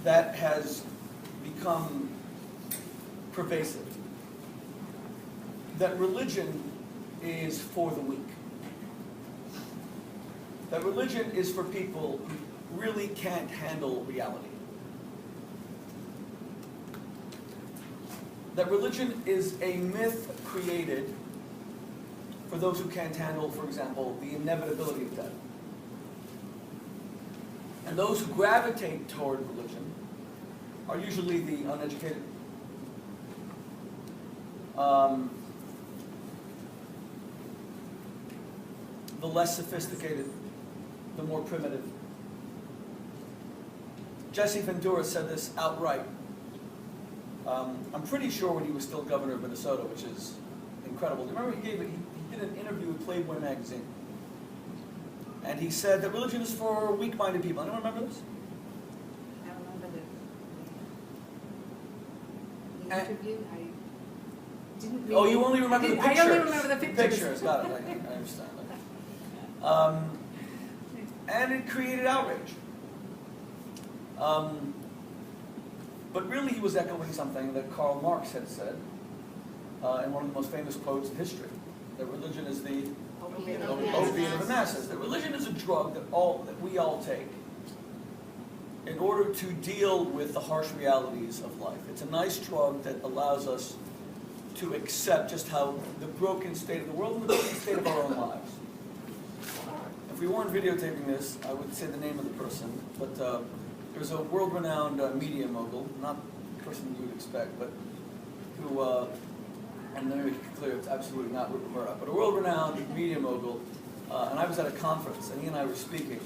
that has become pervasive, that religion is for the weak. That religion is for people who really can't handle reality. That religion is a myth created for those who can't handle, for example, the inevitability of death. And those who gravitate toward religion are usually the uneducated. The less sophisticated, the more primitive. Jesse Ventura said this outright. I'm pretty sure when he was still governor of Minnesota, which is incredible. Remember he did an interview with Playboy magazine. And he said that religion is for weak-minded people. Anyone remember this? I remember the interview. I didn't read. Oh, you only remember the pictures. I only remember the pictures. Pictures, got it. I understand. And it created outrage. But really he was echoing something that Karl Marx had said in one of the most famous quotes in history, that religion is the opiate of the masses. That religion is a drug that we all take in order to deal with the harsh realities of life. It's a nice drug that allows us to accept just how the broken state of the world and the broken state of our own lives. If we weren't videotaping this, I would say the name of the person, but there's a world-renowned media mogul, not the person you would expect, but who, and let me make it clear, it's absolutely not Rupert Murdoch, but a world-renowned media mogul, and I was at a conference, and he and I were speaking.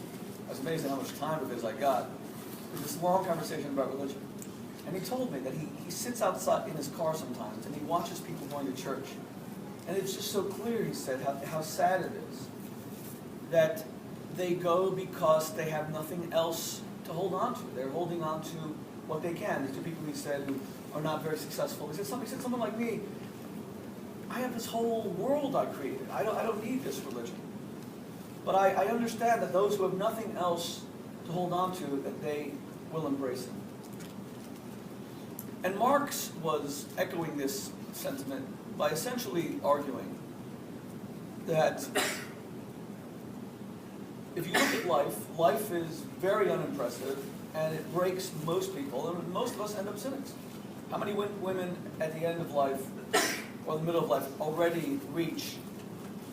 I was amazed at how much time of his I got. It was this long conversation about religion. And he told me that he sits outside in his car sometimes, and he watches people going to church. And it's just so clear, he said, how sad it is that they go because they have nothing else to hold on to. They're holding on to what they can. These are people, he said, who are not very successful. He said something like me, I have this whole world I created. I don't need this religion. But I understand that those who have nothing else to hold on to, that they will embrace it. And Marx was echoing this sentiment by essentially arguing that if you look at life, life is very unimpressive, and it breaks most people, and most of us end up cynics. How many women at the end of life, or the middle of life, already reach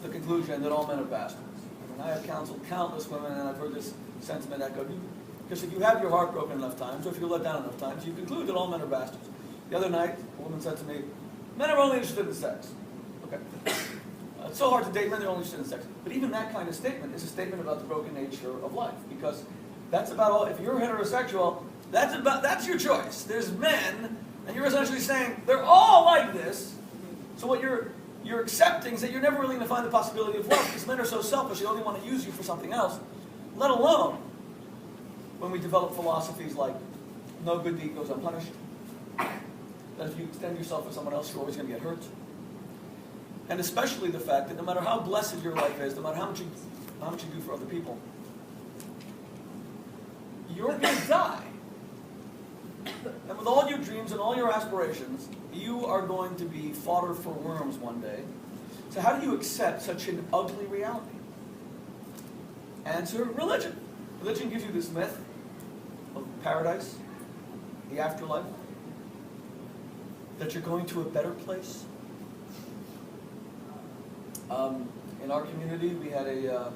the conclusion that all men are bastards? I mean, I have counseled countless women, and I've heard this sentiment echoed. Because if you have your heart broken enough times, or if you're let down enough times, you conclude that all men are bastards. The other night, a woman said to me, men are only interested in sex. Okay. It's so hard to date men, they're only interested in sex. But even that kind of statement is a statement about the broken nature of life. Because that's about all, if you're heterosexual, that's your choice. There's men, and you're essentially saying, they're all like this. So what you're accepting is that you're never really going to find the possibility of love, because men are so selfish, they only want to use you for something else. Let alone when we develop philosophies like, no good deed goes unpunished. That if you extend yourself for someone else, you're always going to get hurt. And especially the fact that no matter how blessed your life is, no matter how much you do for other people, you're going to die. And with all your dreams and all your aspirations, you are going to be fodder for worms one day. So how do you accept such an ugly reality? Answer, religion. Religion gives you this myth of paradise, the afterlife, that you're going to a better place. In our community, we had a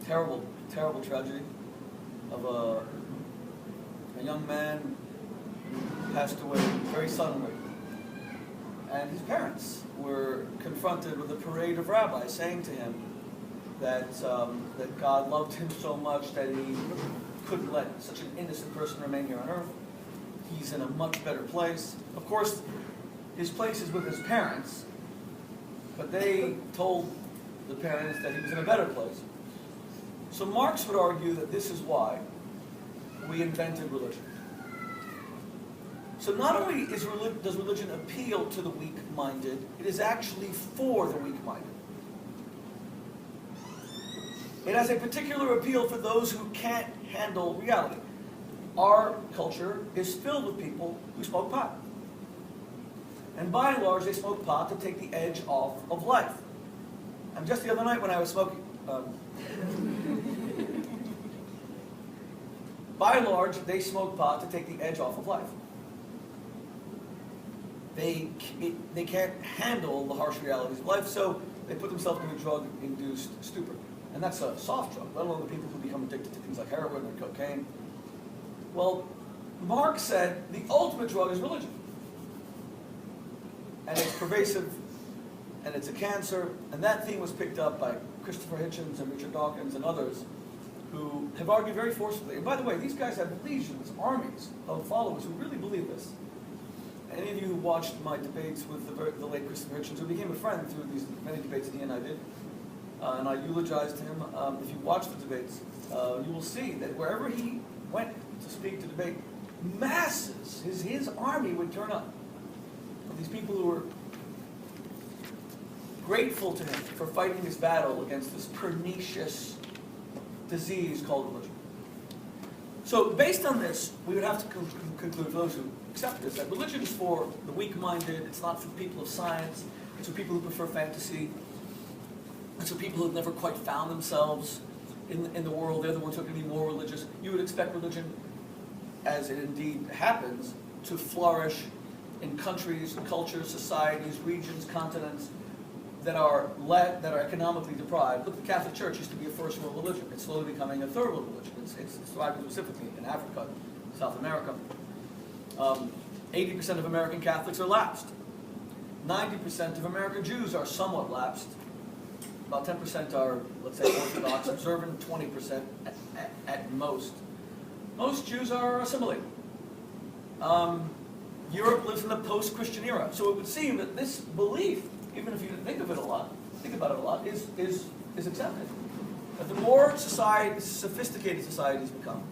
terrible, terrible tragedy of a young man who passed away very suddenly. And his parents were confronted with a parade of rabbis saying to him that God loved him so much that he couldn't let such an innocent person remain here on earth. He's in a much better place. Of course, his place is with his parents, but they told the parents that he was in a better place. So Marx would argue that this is why we invented religion. So not only does religion appeal to the weak-minded, it is actually for the weak-minded. It has a particular appeal for those who can't handle reality. our culture is filled with people who smoke pot. And by and large, they smoke pot to take the edge off of life. And just the other night when I was smoking, by and large, they smoke pot to take the edge off of life. They can't handle the harsh realities of life, so they put themselves in a drug-induced stupor. And that's a soft drug, let alone the people who become addicted to things like heroin or cocaine. Well, Marx said the ultimate drug is religion. And it's pervasive, and it's a cancer, and that theme was picked up by Christopher Hitchens and Richard Dawkins and others who have argued very forcefully. And by the way, these guys have legions, armies of followers who really believe this. Any of you who watched my debates with the late Christopher Hitchens, who became a friend through these many debates that he and I did, and I eulogized him, if you watch the debates, you will see that wherever he went to speak, to debate, masses, his army would turn up. These people who were grateful to him for fighting his battle against this pernicious disease called religion. So based on this, we would have to conclude, for those who accept this, that religion is for the weak-minded, it's not for people of science, it's for people who prefer fantasy, it's for people who have never quite found themselves in the world. They're the ones who are going to be more religious. You would expect religion, as it indeed happens, to flourish in countries, cultures, societies, regions, continents that are economically deprived. Look, the Catholic Church used to be a first world religion. It's slowly becoming a third world religion. It's thriving specifically in Africa, South America. 80% of American Catholics are lapsed. 90% of American Jews are somewhat lapsed. About 10% are, let's say, Orthodox, observant, 20% at most. Most Jews are assimilated. Europe lives in the post-Christian era. So it would seem that this belief, even if you didn't think about it a lot, is accepted. That the more sophisticated societies become,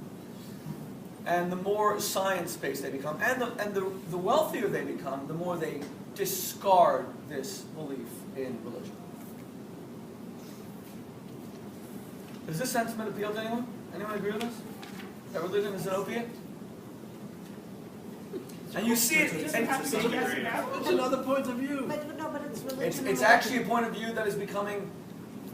and the more science-based they become, and the wealthier they become, the more they discard this belief in religion. Does this sentiment appeal to anyone? Anyone agree with this? That religion is an opiate? And you see it. It's another point of view. But it's religion. It's actually a point of view that is becoming,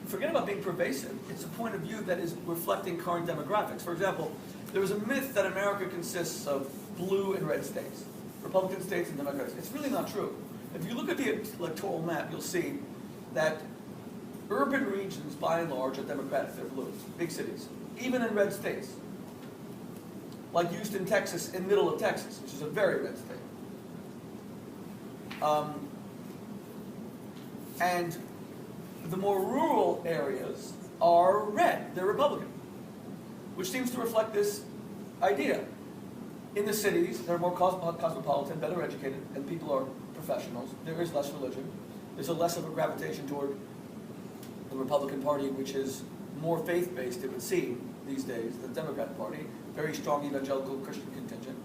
forget about being pervasive, it's a point of view that is reflecting current demographics. For example, there is a myth that America consists of blue and red states, Republican states and Democratic states. It's really not true. If you look at the electoral map, you'll see that urban regions, by and large, are Democratic, they're blue, big cities, even in red states. Like Houston, Texas, in middle of Texas, which is a very red state. And the more rural areas are red, they're Republican, which seems to reflect this idea. In the cities, they're more cosmopolitan, better educated, and people are professionals. There is less religion. There's less of a gravitation toward the Republican Party, which is more faith-based, it would seem, these days, than the Democratic Party. Very strong evangelical Christian contingent.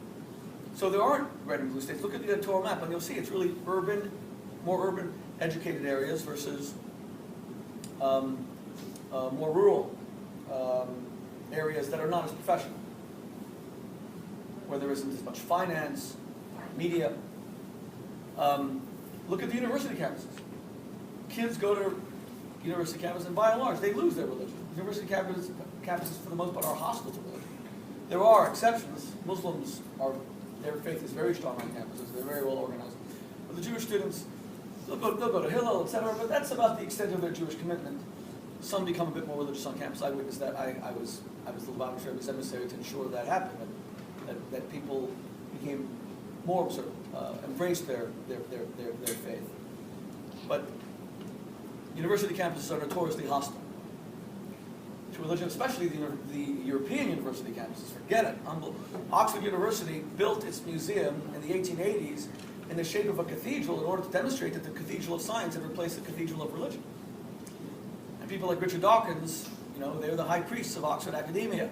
So there aren't red and blue states. Look at the electoral map and you'll see it's really urban, more urban educated areas versus more rural areas that are not as professional, where there isn't as much finance, media. Look at the university campuses. Kids go to university campuses and by and large they lose their religion. University campuses for the most part are hostile to religion. There are exceptions. Muslims their faith is very strong on campuses. They're very well organized. But the Jewish students, they'll go to Hillel, etc. But that's about the extent of their Jewish commitment. Some become a bit more religious on campus. I witnessed that. I was the Lubavitch Rebbe's emissary to ensure that happened. That people became more observant, embraced their faith. But university campuses are notoriously hostile to religion, especially the European university campuses. Forget it. Oxford University built its museum in the 1880s in the shape of a cathedral in order to demonstrate that the Cathedral of Science had replaced the Cathedral of Religion. And people like Richard Dawkins, they're the high priests of Oxford academia.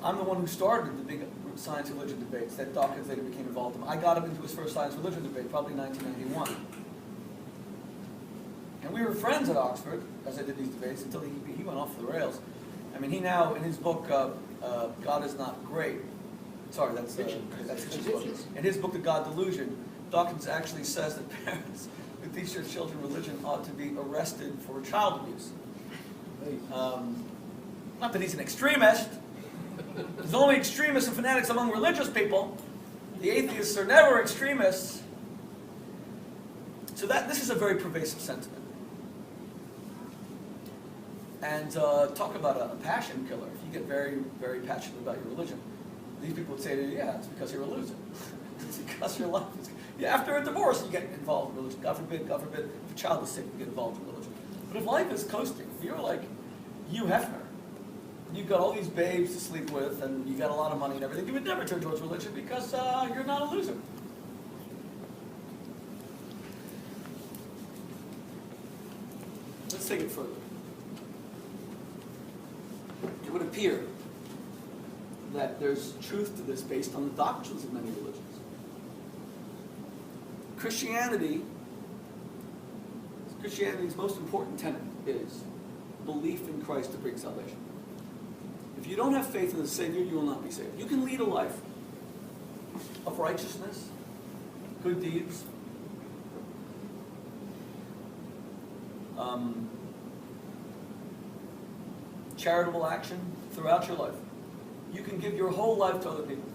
I'm the one who started the big science religion debates that Dawkins later became involved in. I got him into his first science religion debate, probably 1991. And we were friends at Oxford, as I did these debates, until he went off the rails. I mean, he now, in his book, God is Not Great, sorry, that's his book. In his book, The God Delusion, Dawkins actually says that parents who teach their children religion ought to be arrested for child abuse. Not that he's an extremist. There's only extremists and fanatics among religious people. The atheists are never extremists. So this is a very pervasive sentiment. And talk about a passion killer. If you get very, very passionate about your religion, these people would say to you, yeah, it's because you're a loser. It's because your life is... Yeah, after a divorce, you get involved in religion. God forbid, if a child is sick, you get involved in religion. But if life is coasting, if you're like Hugh Hefner, you've got all these babes to sleep with, and you've got a lot of money and everything, you would never turn towards religion because you're not a loser. Let's take it further. It would appear that there's truth to this based on the doctrines of many religions. Christianity's most important tenet is belief in Christ to bring salvation. If you don't have faith in the Savior, you will not be saved. You can lead a life of righteousness, good deeds, charitable action throughout your life. You can give your whole life to other people.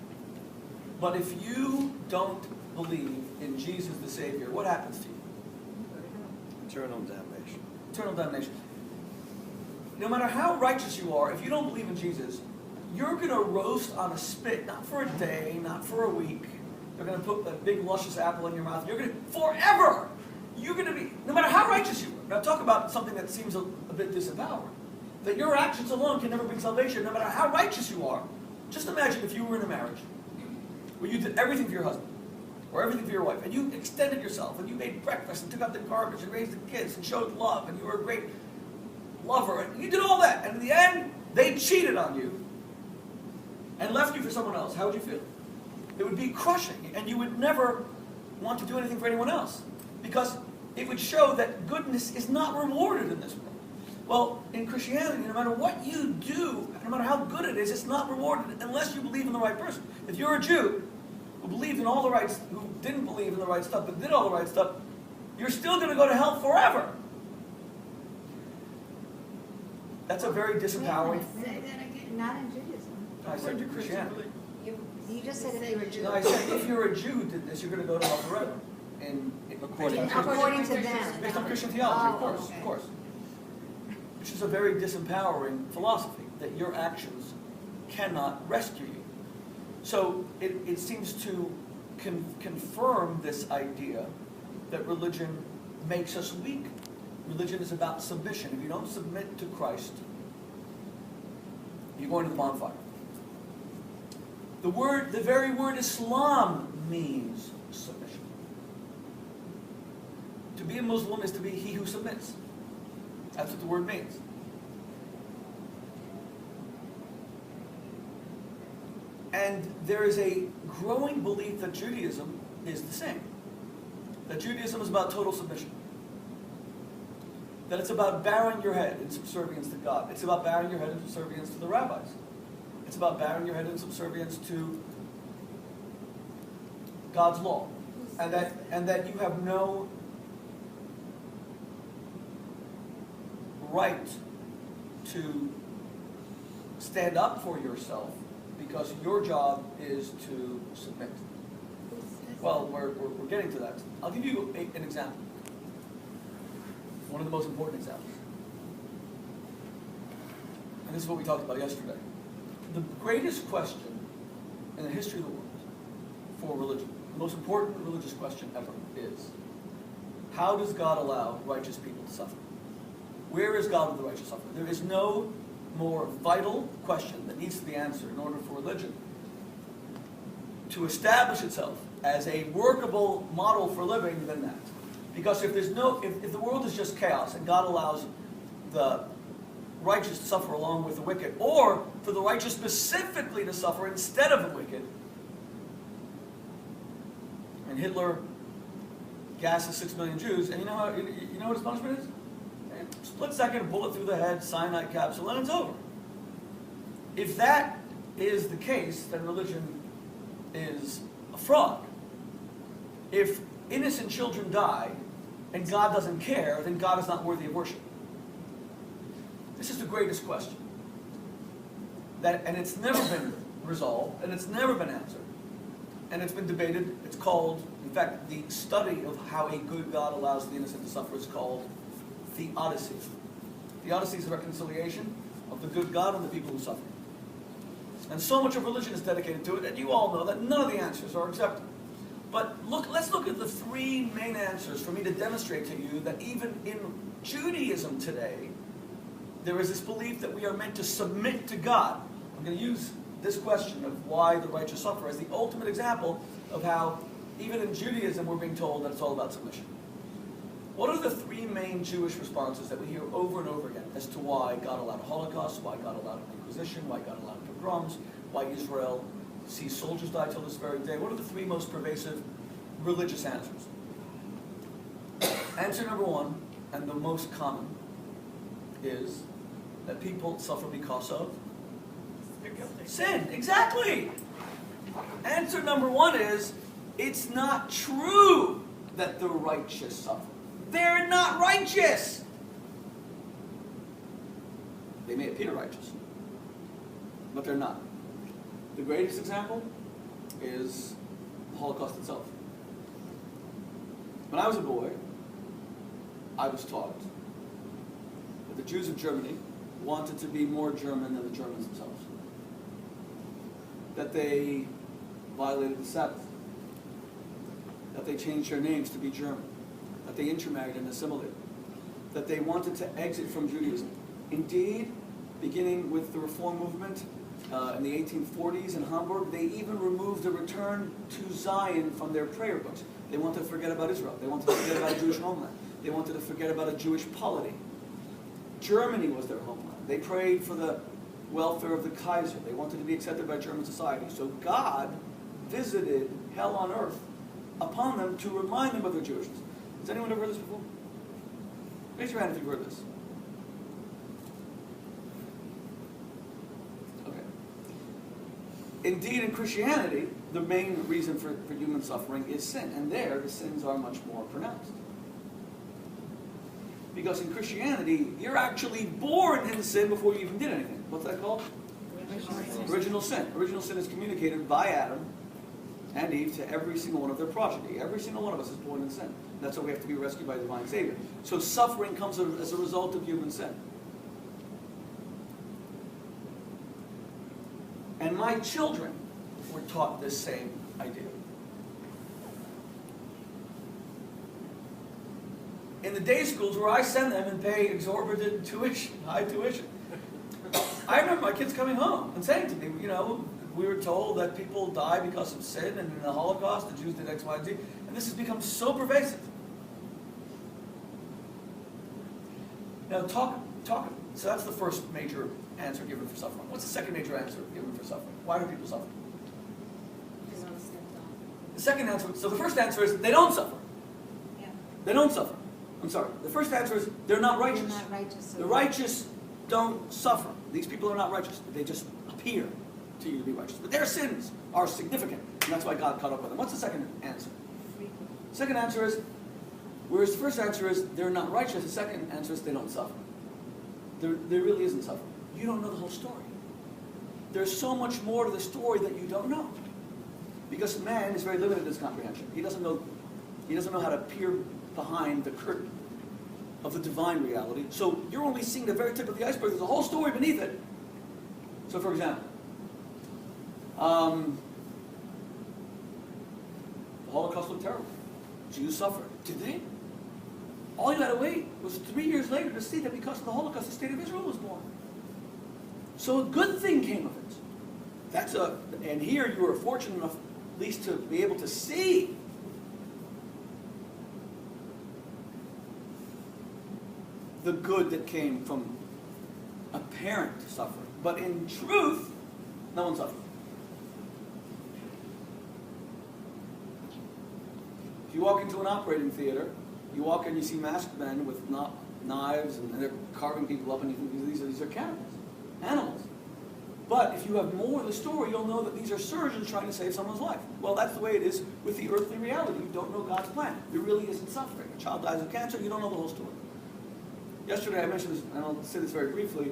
But if you don't believe in Jesus the Savior, what happens to you? Eternal damnation. Eternal damnation. No matter how righteous you are, if you don't believe in Jesus, you're going to roast on a spit, not for a day, not for a week. They're going to put a big luscious apple in your mouth. You're going to, forever, you're going to be, no matter how righteous you are. Now talk about something that seems a bit disempowering. That your actions alone can never bring salvation, no matter how righteous you are. Just imagine if you were in a marriage where you did everything for your husband, or everything for your wife, and you extended yourself, and you made breakfast, and took out the garbage, and raised the kids, and showed love, and you were a great lover, and you did all that, and in the end, they cheated on you, and left you for someone else. How would you feel? It would be crushing, and you would never want to do anything for anyone else, because it would show that goodness is not rewarded in this world. Well, in Christianity, no matter what you do, no matter how good it is, it's not rewarded unless you believe in the right person. If you're a Jew who believed in all the right, who didn't believe in the right stuff, but did all the right stuff, you're still going to go to hell forever. That's a very disempowering. Say that again. Not in Judaism. I said to Christianity. You just said if you were a Jew. No, I said if you're a Jew who did this, you're going to go to hell forever. According to them. Based on Christian theology, Oh, of okay. course. Which is a very disempowering philosophy, that your actions cannot rescue you. So it seems to confirm this idea that religion makes us weak. Religion is about submission. If you don't submit to Christ, you're going to the bonfire. The very word Islam means submission. To be a Muslim is to be he who submits. That's what the word means. And there is a growing belief that Judaism is the same. That Judaism is about total submission. That it's about bowing your head in subservience to God. It's about bowing your head in subservience to the rabbis. It's about bowing your head in subservience to God's law. And that you have no right to stand up for yourself because your job is to submit. Well, we're getting to that. I'll give you an example. One of the most important examples. And this is what we talked about yesterday. The greatest question in the history of the world for religion, the most important religious question ever is, how does God allow righteous people to suffer? Where is God with the righteous suffer? There is no more vital question that needs to be answered in order for religion to establish itself as a workable model for living than that. Because if the world is just chaos and God allows the righteous to suffer along with the wicked, or for the righteous specifically to suffer instead of the wicked, and Hitler gasses 6 million Jews, and you know what his punishment is? A split second, bullet through the head, cyanide capsule, and it's over. if that is the case, then religion is a fraud. If innocent children die and God doesn't care, then God is not worthy of worship. This is the greatest question. And it's never been resolved, and it's never been answered. And it's been debated. It's called, in fact, the study of how a good God allows the innocent to suffer is called theodicy. Theodicy is the reconciliation of the good God and the people who suffer. And so much of religion is dedicated to it, and you all know that none of the answers are accepted. But let's look at the three main answers for me to demonstrate to you that even in Judaism today, there is this belief that we are meant to submit to God. I'm going to use this question of why the righteous suffer as the ultimate example of how, even in Judaism, we're being told that it's all about submission. What are the three main Jewish responses that we hear over and over again as to why God allowed a Holocaust, why God allowed an Inquisition, why God allowed pogroms, why Israel sees soldiers die till this very day? What are the three most pervasive religious answers? Answer number one, and the most common, is that people suffer because of sin. Exactly. Answer number one is, it's not true that the righteous suffer. They're not righteous. They may appear righteous, but they're not. The greatest example is the Holocaust itself. When I was a boy, I was taught that the Jews of Germany wanted to be more German than the Germans themselves. That they violated the Sabbath. That they changed their names to be German. That they intermarried and assimilated. That they wanted to exit from Judaism. Indeed, beginning with the Reform movement in the 1840s in Hamburg, they even removed the return to Zion from their prayer books. They wanted to forget about Israel. They wanted to forget about a Jewish homeland. They wanted to forget about a Jewish polity. Germany was their homeland. They prayed for the welfare of the Kaiser. They wanted to be accepted by German society. So God visited hell on earth upon them to remind them of their Jewishness. Has anyone ever heard this before? Raise your hand if you've heard this. Okay. Indeed, in Christianity, the main reason for human suffering is sin. And there, the sins are much more pronounced. Because in Christianity, you're actually born in sin before you even did anything. What's that called? Original sin. Original sin is communicated by Adam and Eve to every single one of their progeny. Every single one of us is born in sin. That's why we have to be rescued by the divine Savior. So suffering comes as a result of human sin. And my children were taught this same idea. In the day schools where I send them and pay exorbitant tuition, high tuition, I remember my kids coming home and saying to me, you know, we were told that people die because of sin, and in the Holocaust, the Jews did X, Y, and Z, and this has become so pervasive. Now, so that's the first major answer given for suffering. What's the second major answer given for suffering? Why do people suffer? The second answer, so the first answer is they don't suffer. Yeah. They don't suffer. I'm sorry. The first answer is they're not righteous. They're not righteous. The righteous don't suffer. These people are not righteous. They just appear to you to be righteous. But their sins are significant, and that's why God caught up with them. What's the second answer? Second answer is, whereas the first answer is they're not righteous, the second answer is they don't suffer. There really isn't suffering. You don't know the whole story. There's so much more to the story that you don't know. Because man is very limited in his comprehension. He doesn't know how to peer behind the curtain of the divine reality. So you're only seeing the very tip of the iceberg. There's a whole story beneath it. So for example, the Holocaust looked terrible. Jews suffered. Did they? All you had to wait was 3 years later to see that because of the Holocaust, the state of Israel was born. So a good thing came of it. And here you were fortunate enough at least to be able to see the good that came from apparent suffering. But in truth, no one suffered. If you walk into an operating theater, you walk in, you see masked men with knives, and they're carving people up, and you think these are cannibals, animals. But if you have more of the story, you'll know that these are surgeons trying to save someone's life. Well, that's the way it is with the earthly reality. You don't know God's plan. There really isn't suffering. A child dies of cancer, you don't know the whole story. Yesterday I mentioned this, and I'll say this very briefly.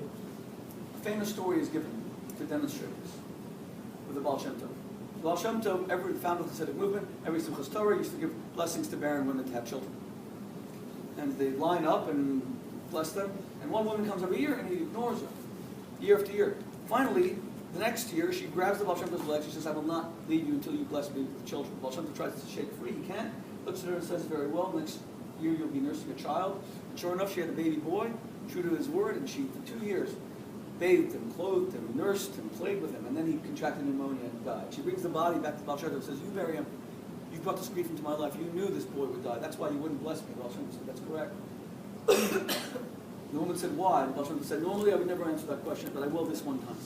A famous story is given to demonstrate this with the Baal Shem Tov. The Baal Shem Tov, every founder of the Hasidic movement, every Simchas Torah used to give blessings to barren women to have children. And they line up and bless them, and one woman comes every year and he ignores her, year after year. Finally, the next year, she grabs the Baal Shem Tov's leg. She says, I will not leave you until you bless me with children. Baal Shem Tov tries to shake free. He can't. Looks at her and says, very well, next year you'll be nursing a child. And sure enough, she had a baby boy, true to his word, and she, for 2 years, bathed him, clothed him, nursed him, played with him, and then he contracted pneumonia and died. She brings the body back to Baal Shem Tov and says, you bury him. You brought this grief into my life. You knew this boy would die. That's why you wouldn't bless me. Baal Shem Tov said, that's correct. The woman said, why? And Baal Shem Tov said, normally I would never answer that question, but I will this one time,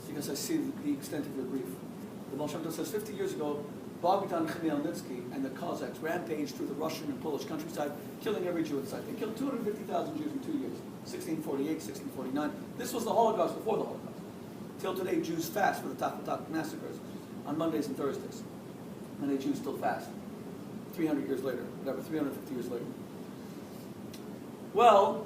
because I see the extent of your grief. The Baal Shem Tov says, 50 years ago, Bogdan Khmelnytsky and the Cossacks rampaged through the Russian and Polish countryside, killing every Jew in sight. They killed 250,000 Jews in 2 years, 1648, 1649. This was the Holocaust before the Holocaust. Till today, Jews fast for the Tafat massacres on Mondays and Thursdays. Many Jews still fast, 300 years later, whatever, 350 years later. Well,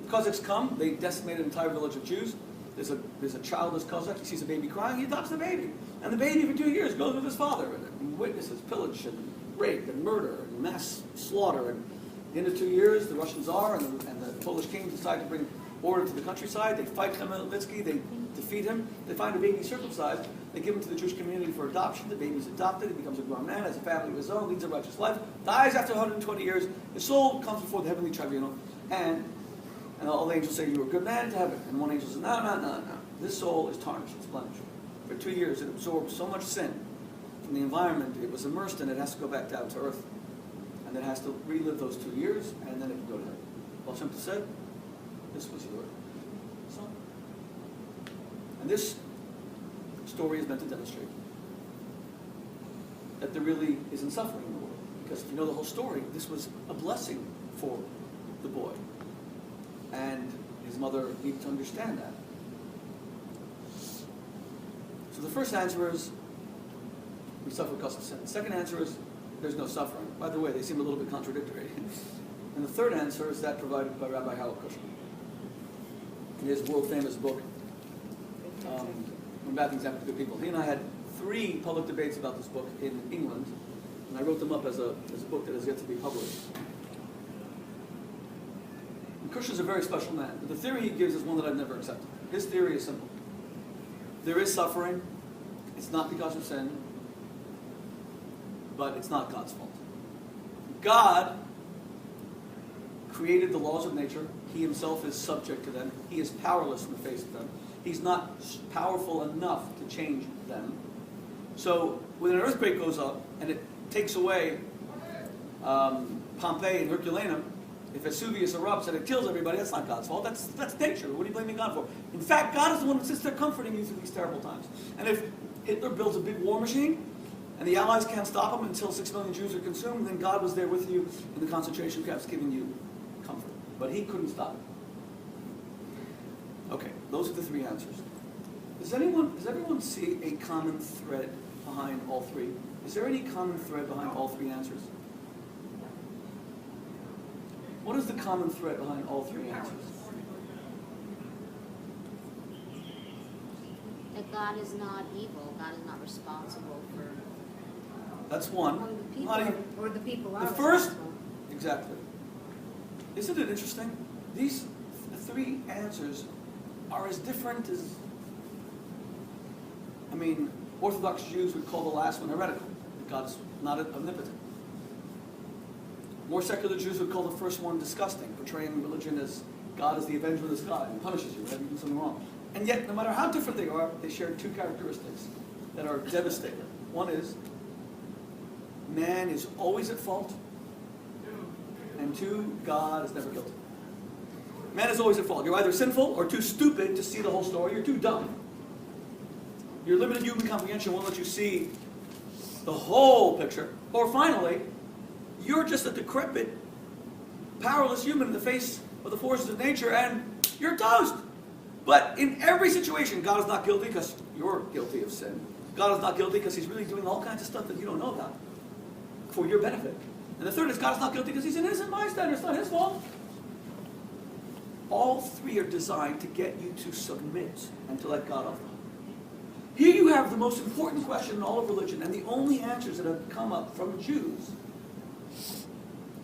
the Cossacks come, they decimate an entire village of Jews. There's a childless Cossack, he sees a baby crying, he adopts the baby. And the baby for 2 years goes with his father, and witnesses pillage and rape and murder and mass slaughter. And at the end of 2 years, the Russian Tsar and the Polish king decide to bring order to the countryside. They fight Khmelnytsky, they defeat him, they find a baby circumcised, they give him to the Jewish community for adoption. The baby's adopted, he becomes a grown man, has a family of his own, leads a righteous life, dies after 120 years, his soul comes before the heavenly tribunal, and all the angels say, you were a good man to heaven. And one angel says, no. This soul is tarnished, it's blemished. For 2 years, it absorbed so much sin from the environment it was immersed in, it has to go back down to earth. And it has to relive those 2 years, and then it can go to heaven. Baal Shem Tov said, this was your son. And this story is meant to demonstrate that there really isn't suffering in the world. Because if you know the whole story, this was a blessing for the boy. And his mother needed to understand that. So the first answer is, we suffer because of sin. The second answer is, there's no suffering. By the way, they seem a little bit contradictory. And the third answer is that provided by Rabbi Howell Kushner in his world-famous book, When Bad Things Happen to Good People. He and I had 3 public debates about this book in England, and I wrote them up as a book that has yet to be published. Kushner's a very special man, but the theory he gives is one that I've never accepted. His theory is simple. There is suffering. It's not because of sin, but it's not God's fault. God created the laws of nature. He himself is subject to them. He is powerless in the face of them. He's not powerful enough to change them. So when an earthquake goes up and it takes away Pompeii and Herculaneum, if Vesuvius erupts and it kills everybody, that's not God's fault. That's nature. What are you blaming God for? In fact, God is the one who sits there comforting you through these terrible times. And if Hitler builds a big war machine and the Allies can't stop him until 6 million Jews are consumed, then God was there with you in the concentration camps giving you comfort. But he couldn't stop it. Okay, those are the 3 answers. Does everyone see a common thread behind all 3? Is there any common thread behind all 3 answers? What is the common thread behind all 3 answers? That God is not evil. God is not responsible for... That's one. Or the people are The first, responsible. exactly. Isn't it interesting? These 3 answers are as different as, Orthodox Jews would call the last one heretical. God's not omnipotent. More secular Jews would call the first one disgusting, portraying religion as God is the avenger of this God and punishes you whenever you do something wrong. And yet, no matter how different they are, they share 2 characteristics that are devastating. One is, man is always at fault, and 2, God is never guilty. Man is always at fault. You're either sinful or too stupid to see the whole story. You're too dumb. Your limited human comprehension won't let you see the whole picture. Or finally, you're just a decrepit, powerless human in the face of the forces of nature, and you're toast. But in every situation, God is not guilty because you're guilty of sin. God is not guilty because he's really doing all kinds of stuff that you don't know about for your benefit. And the third is God is not guilty because he's an innocent bystander. It's not his fault. All three are designed to get you to submit and to let God off the hook. Here you have the most important question in all of religion, and the only answers that have come up from Jews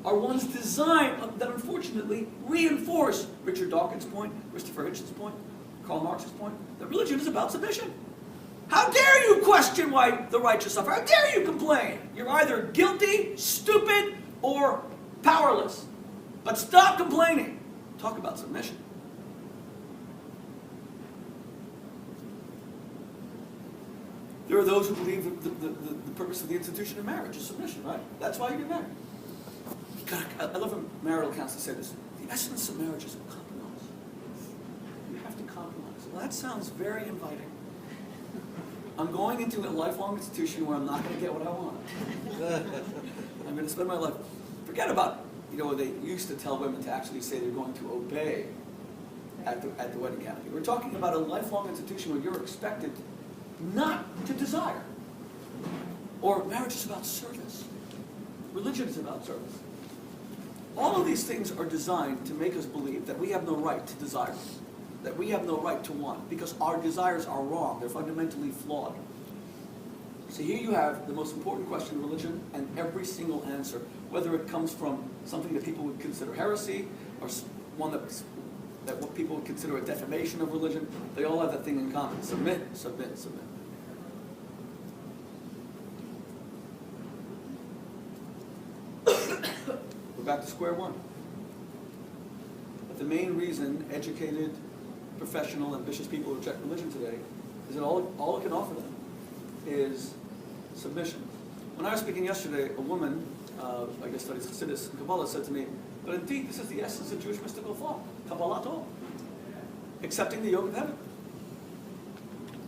are ones designed that unfortunately reinforce Richard Dawkins' point, Christopher Hitchens' point, Karl Marx's point, that religion is about submission. How dare you question why the righteous suffer? How dare you complain? You're either guilty, stupid, or powerless. But stop complaining. Talk about submission. There are those who believe that the purpose of the institution of marriage is submission, right? That's why you get married. God, I love when marital counselors say this. The essence of marriage is a compromise. You have to compromise. Well, that sounds very inviting. I'm going into a lifelong institution where I'm not going to get what I want. I'm going to spend my life. Forget about, they used to tell women to actually say they're going to obey at the wedding canopy. We're talking about a lifelong institution where you're expected not to desire. Or marriage is about service. Religion is about service. All of these things are designed to make us believe that we have no right to desire, that we have no right to want, because our desires are wrong. They're fundamentally flawed. So here you have the most important question in religion, and every single answer, whether it comes from something that people would consider heresy, or one that what people would consider a defamation of religion, they all have that thing in common. Submit, submit, submit. We're back to square one. But the main reason educated, professional, ambitious people reject religion today is that all it can offer them is submission. When I was speaking yesterday, a woman, I guess studies Chassidus and Kabbalah, said to me, but indeed, this is the essence of Jewish mystical thought, Kabbalah, accepting the yoke of heaven,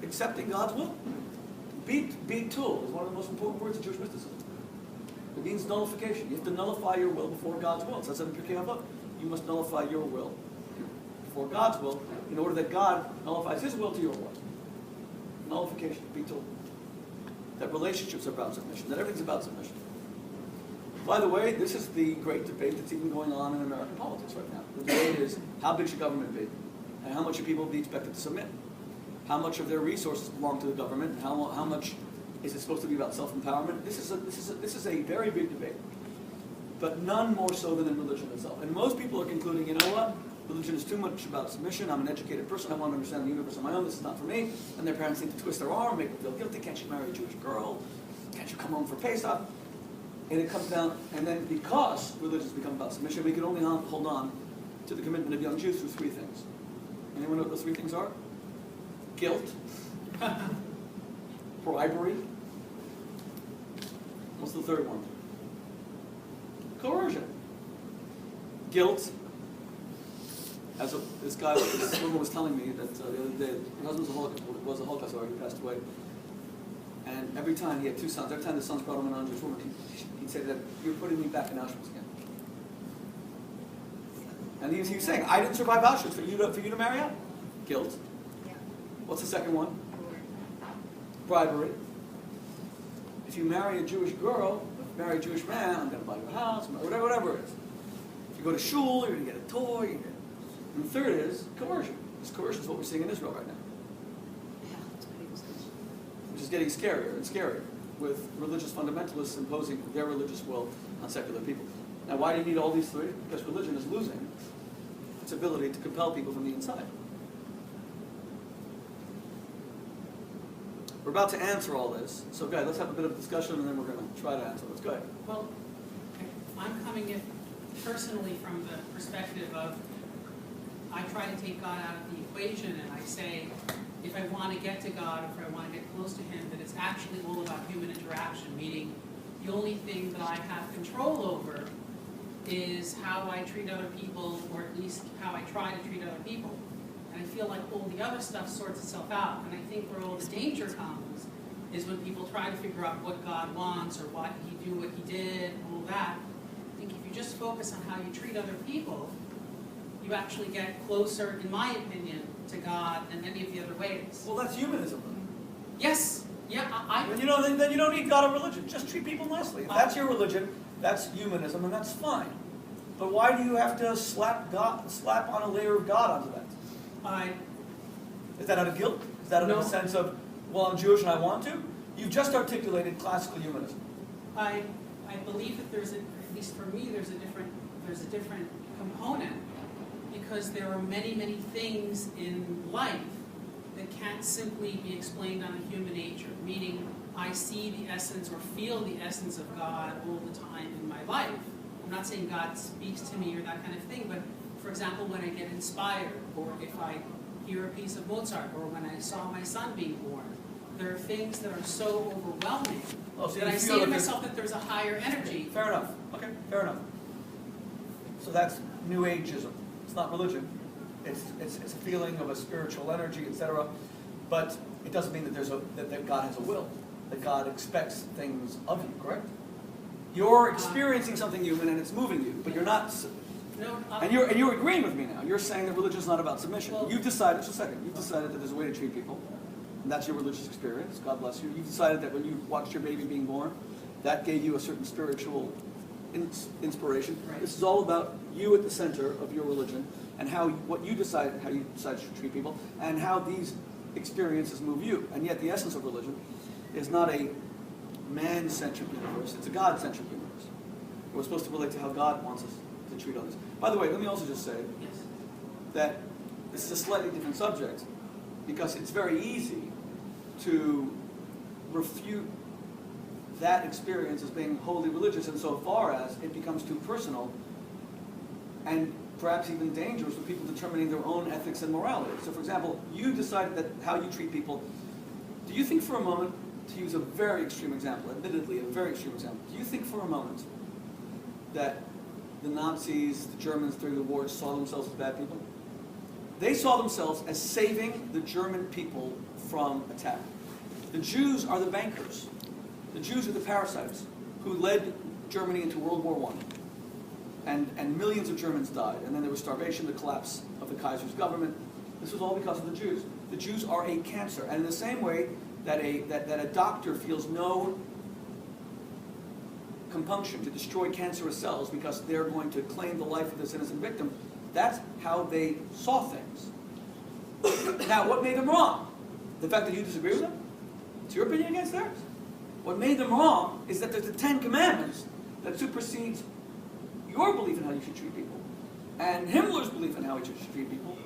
accepting God's will. Bitul is one of the most important words of Jewish mysticism. It means nullification. You have to nullify your will before God's will. It says in Pirkei Avot, you must nullify your will before God's will, in order that God nullifies his will to your will. Nullification, bitul. That relationships are about submission, that everything's about submission. By the way, this is the great debate that's even going on in American politics right now. The debate is, how big should government be? And how much should people be expected to submit? How much of their resources belong to the government? How much is it supposed to be about self-empowerment? This is a very big debate, but none more so than in religion itself. And most people are concluding, you know what? Religion is too much about submission. I'm an educated person. I want to understand the universe on my own. This is not for me. And their parents need to twist their arm, make them feel guilty. Can't you marry a Jewish girl? Can't you come home for Pesach? And it comes down, and then because religion's become about submission, we can only hold on to the commitment of young Jews through three things. Anyone know what those three things are? Guilt, bribery. What's the third one? Coercion. Guilt. This woman was telling me that the other day, her husband was a Holocaust survivor. He passed away. And every time he had two sons, every time the sons brought him an non-Jewish woman, he'd say that, you're putting me back in Auschwitz again. And he was saying, I didn't survive Auschwitz for you to marry out. Guilt. Yeah. What's the second one? Bribery. If you marry a Jewish girl, if you marry a Jewish man, I'm going to buy you a house, whatever it is. If you go to shul, you're going to get a toy. And the third is coercion. This coercion is what we're seeing in Israel right now. Which is getting scarier and scarier, with religious fundamentalists imposing their religious will on secular people. Now, why do you need all these three? Because religion is losing its ability to compel people from the inside. We're about to answer all this, so guys, let's have a bit of discussion, and then we're going to try to answer this. Go ahead. Well, I'm coming in personally from the perspective of, I try to take God out of the equation, and I say, if I want to get to God, if I want to get close to Him, that it's actually all about human interaction, meaning the only thing that I have control over is how I treat other people, or at least how I try to treat other people. And I feel like all the other stuff sorts itself out. And I think where all the danger comes is when people try to figure out what God wants, or why did He do what He did, and all that. I think if you just focus on how you treat other people, you actually get closer, in my opinion, to God than any of the other ways. Well, that's humanism. Yes, yeah, Then you don't need God or religion. Just treat people nicely. If that's your religion, that's humanism, and that's fine. But why do you have to slap on a layer of God onto that? Is that out of guilt? Is that out of No. a sense of, well, I'm Jewish and I want to? You've just articulated classical humanism. I believe that there's at least for me, there's a different component, because there are many, many things in life that can't simply be explained on a human nature, meaning I see the essence or feel the essence of God all the time in my life. I'm not saying God speaks to me or that kind of thing, but for example, when I get inspired, or if I hear a piece of Mozart, or when I saw my son being born, there are things that are so overwhelming Oh, so that you I feel say to that myself that there's a higher energy. Fair enough. Okay, fair enough. So that's New Ageism. It's not religion. It's a feeling of a spiritual energy, etc. But it doesn't mean that that God has a will, that God expects things of you, correct? You're experiencing something human and it's moving you, but you're not. No, And you're agreeing with me now. You're saying that religion is not about submission. Well- You've decided, just a second, you've decided that there's a way to treat people, and that's your religious experience. God bless you. You've decided that when you watched your baby being born, that gave you a certain spiritual inspiration. Right. This is all about you at the center of your religion, and how you decide to treat people, and how these experiences move you. And yet, the essence of religion is not a man-centric universe; it's a God-centric universe. We're supposed to relate to how God wants us to treat others. By the way, let me also just say yes. that this is a slightly different subject, because it's very easy to refute that experience as being wholly religious insofar as it becomes too personal and perhaps even dangerous for people determining their own ethics and morality. So, for example, you decided that how you treat people. Do you think for a moment, to use a very extreme example, admittedly a very extreme example, do you think for a moment that the Nazis, the Germans during the war saw themselves as bad people? They saw themselves as saving the German people from attack. The Jews are the bankers. The Jews are the parasites who led Germany into World War I. And millions of Germans died. And then there was starvation, the collapse of the Kaiser's government. This was all because of the Jews. The Jews are a cancer. And in the same way that a doctor feels no compunction to destroy cancerous cells because they're going to claim the life of this innocent victim, that's how they saw things. Now, what made them wrong? The fact that you disagree with them? It's your opinion against theirs. What made them wrong is that there's the 10 Commandments that supersedes your belief in how you should treat people, and Himmler's belief in how he should treat people.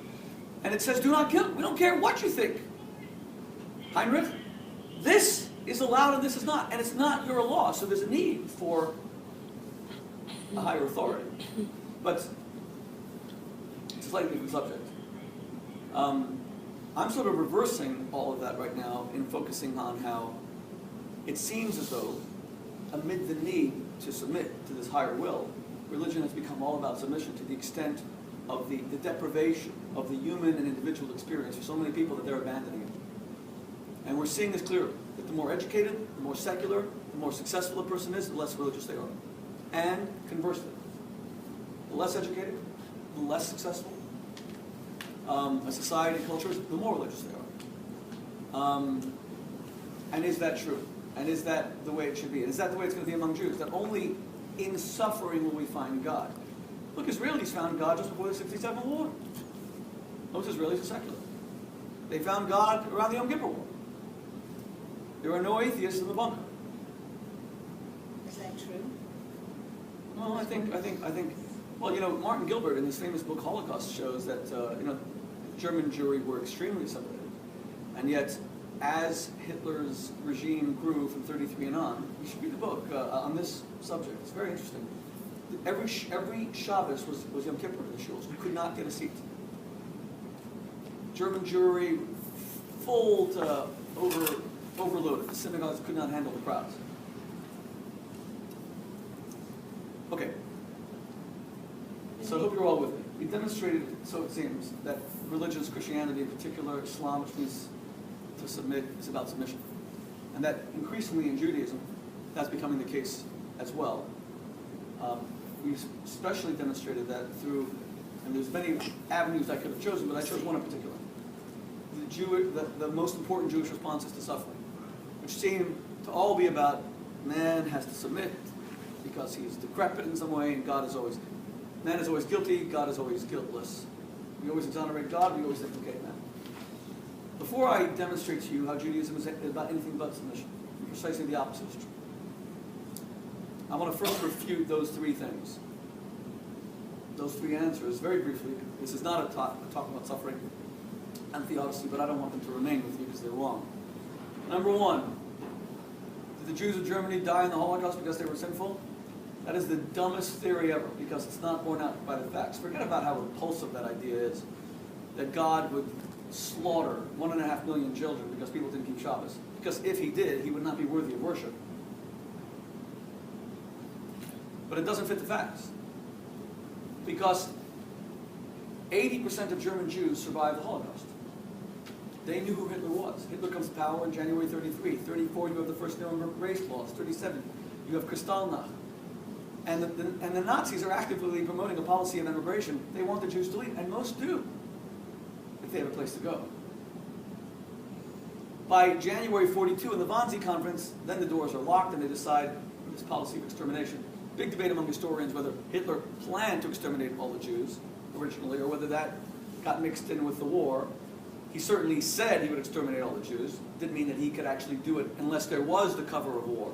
And it says, do not kill. We don't care what you think, Heinrich. This is allowed and this is not. And it's not your law, so there's a need for a higher authority. But it's a slightly different subject. I'm sort of reversing all of that right now in focusing on how it seems as though, amid the need to submit to this higher will, religion has become all about submission to the extent of the deprivation of the human and individual experience for so many people that they're abandoning it. And we're seeing this clearly, that the more educated, the more secular, the more successful a person is, the less religious they are. And conversely, the less educated, the less successful a society and culture is, the more religious they are. And is that true? And is that the way it should be? And is that the way it's going to be among Jews? That only in suffering will we find God. Look, Israelis found God just before the 67 war. Most Israelis are secular. They found God around the Yom Kippur War. There are no atheists in the bunker. Is that true? Well, I think. Well, Martin Gilbert in his famous book Holocaust shows that German Jewry were extremely assimilated, and yet, as Hitler's regime grew from 1933 and on, you should read the book on this subject. It's very interesting. Every Shabbos was Yom Kippur in the shuls. You could not get a seat. German Jewry full to overloaded. The synagogues could not handle the crowds. Okay. So I hope you're all with me. We demonstrated, so it seems, that religions, Christianity in particular, Islam, which means to submit, is about submission. And that increasingly in Judaism, that's becoming the case as well. We've especially demonstrated that through And there's many avenues I could have chosen, but I chose one in particular. The most important Jewish responses to suffering, which seem to all be about man has to submit because he's decrepit in some way, and man is always guilty, God is always guiltless. We always exonerate God, we always implicate man. Before I demonstrate to you how Judaism is about anything but submission, precisely the opposite is true, I want to first refute those three things. Those three answers, very briefly. This is not a talk about suffering and theodicy, but I don't want them to remain with you because they're wrong. Number one, did the Jews of Germany die in the Holocaust because they were sinful? That is the dumbest theory ever, because it's not borne out by the facts. Forget about how repulsive that idea is, that God would slaughter 1.5 million children because people didn't keep Shabbos. Because if he did, he would not be worthy of worship. But it doesn't fit the facts. Because 80% of German Jews survived the Holocaust. They knew who Hitler was. Hitler comes to power in January 33. 34, you have the first Nuremberg race laws. 37, you have Kristallnacht. And the Nazis are actively promoting a policy of immigration. They want the Jews to leave, and most do, if they have a place to go. By January 42, in the Wannsee Conference, then the doors are locked and they decide this policy of extermination. Big debate among historians whether Hitler planned to exterminate all the Jews originally, or whether that got mixed in with the war. He certainly said he would exterminate all the Jews. Didn't mean that he could actually do it unless there was the cover of war.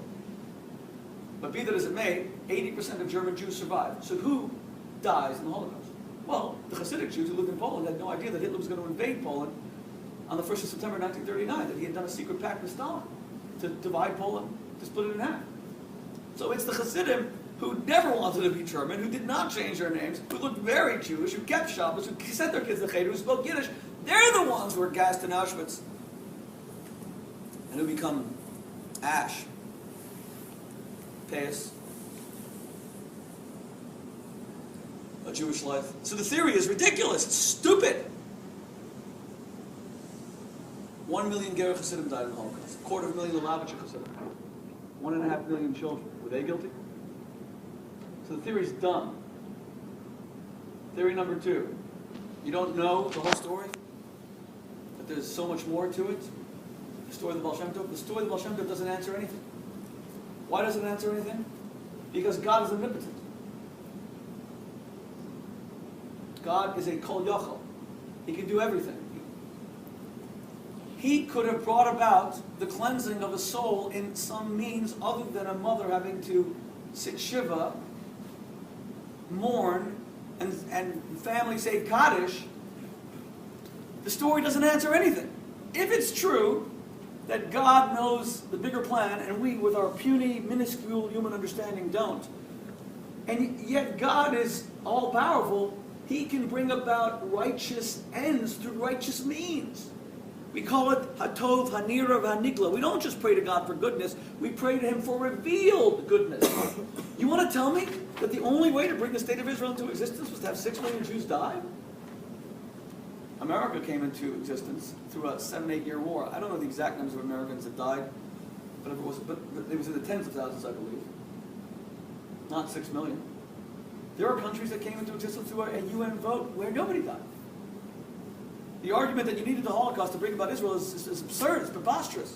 But be that as it may, 80% of German Jews survived. So who dies in the Holocaust? Well, the Hasidic Jews who lived in Poland had no idea that Hitler was going to invade Poland on the 1st of September 1939, that he had done a secret pact with Stalin to divide Poland, to split it in half. So it's the Hasidim who never wanted to be German, who did not change their names, who looked very Jewish, who kept Shabbos, who sent their kids to Cheder, who spoke Yiddish. They're the ones who are gassed in Auschwitz and who become ash, payas, a Jewish life. So the theory is ridiculous. It's stupid. 1 million Ger Hasidim died in the Holocaust. 250,000 Lubavitcher Hasidim. 1.5 million children. Were they guilty? So the theory is dumb. Theory number two. You don't know the whole story? That there's so much more to it? The story of the Baal Shem Tov? The story of the Baal Shem Tov doesn't answer anything. Why doesn't it answer anything? Because God is omnipotent. God is a kol yachol. He can do everything. He could have brought about the cleansing of a soul in some means other than a mother having to sit shiva, mourn, and family say Kaddish. The story doesn't answer anything. If it's true that God knows the bigger plan and we with our puny, minuscule human understanding don't, and yet God is all-powerful, He can bring about righteous ends through righteous means. We call it Hatov, Hanira, Hanigla. We don't just pray to God for goodness, we pray to Him for revealed goodness. You want to tell me that the only way to bring the state of Israel into existence was to have 6 million Jews die? America came into existence through a 7-8 year war. I don't know the exact numbers of Americans that died, but it was in the tens of thousands, I believe. Not 6 million. There are countries that came into existence through a UN vote where nobody died. The argument that you needed the Holocaust to bring about Israel is absurd, it's preposterous.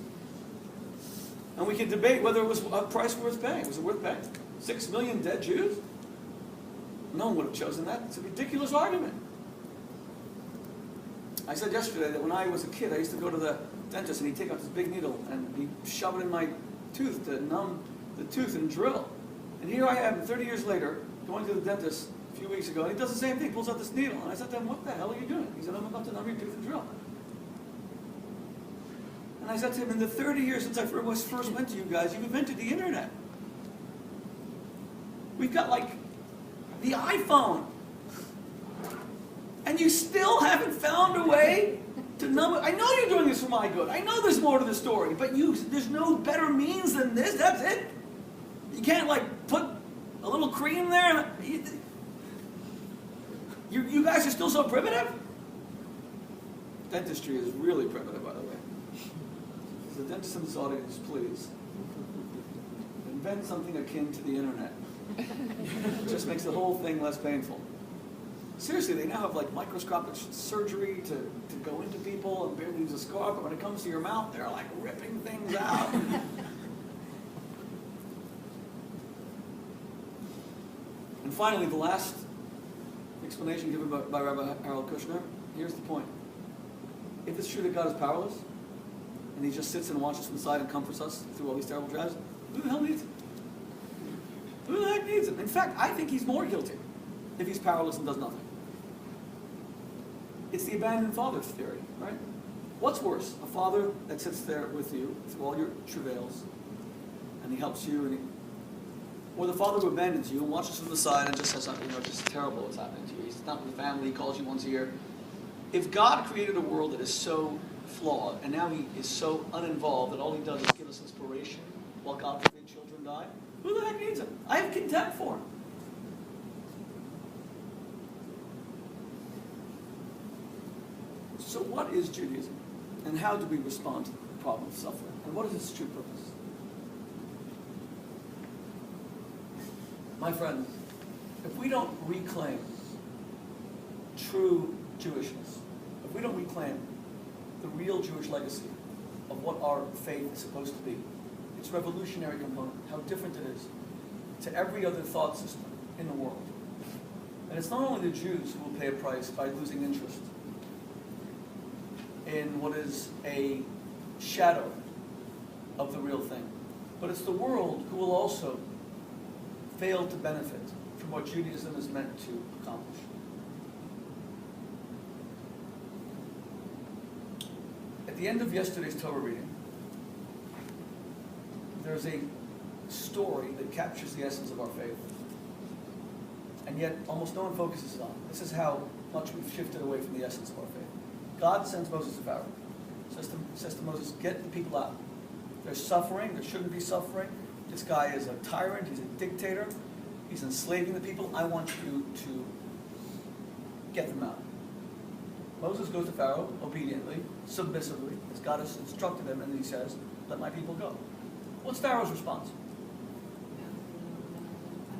And we can debate whether it was a price worth paying. Was it worth paying? 6 million dead Jews? No one would have chosen that. It's a ridiculous argument. I said yesterday that when I was a kid, I used to go to the dentist and he'd take out this big needle and he'd shove it in my tooth to numb the tooth and drill. And here I am, 30 years later, going to the dentist a few weeks ago, and he does the same thing, pulls out this needle. And I said to him, what the hell are you doing? He said, I'm about to numb your tooth and drill. And I said to him, in the 30 years since I first went to you guys, you've invented the internet. We've got like the iPhone. And you still haven't found a way to numb it. I know you're doing this for my good. I know there's more to the story, but there's no better means than this. That's it. You can't like put a little cream there. You guys are still so primitive? Dentistry is really primitive, by the way. So the dentist in this audience, please. Invent something akin to the internet. It just makes the whole thing less painful. Seriously, they now have like microscopic surgery to go into people and barely use a scar, but when it comes to your mouth, they're like ripping things out. And finally, the last explanation given by Rabbi Harold Kushner, here's the point. If it's true that God is powerless, and he just sits and watches from the side and comforts us through all these terrible trials, who the hell needs him? Who the heck needs him? In fact, I think he's more guilty if he's powerless and does nothing. It's the abandoned father theory, right? What's worse, a father that sits there with you through all your travails, and he helps you, or the father who abandons you and watches from the side and just says something, just terrible what's happening to you. He's not with the family, he calls you once a year. If God created a world that is so flawed, and now he is so uninvolved that all he does is give us inspiration while God forbid children die, who the heck needs him? I have contempt for him. So what is Judaism? And how do we respond to the problem of suffering? And what is its true purpose? My friends, if we don't reclaim true Jewishness, if we don't reclaim the real Jewish legacy of what our faith is supposed to be, its revolutionary component, how different it is to every other thought system in the world. And it's not only the Jews who will pay a price by losing interest in what is a shadow of the real thing, but it's the world who will also fail to benefit from what Judaism is meant to accomplish. At the end of yesterday's Torah reading, there's a story that captures the essence of our faith, and yet almost no one focuses on. This is how much we've shifted away from the essence of our faith. God sends Moses to Pharaoh. Says to Moses, get the people out. There's suffering, there shouldn't be suffering. This guy is a tyrant, he's a dictator, he's enslaving the people. I want you to get them out. Moses goes to Pharaoh obediently, submissively, as God has instructed him, and then he says, let my people go. What's Pharaoh's response?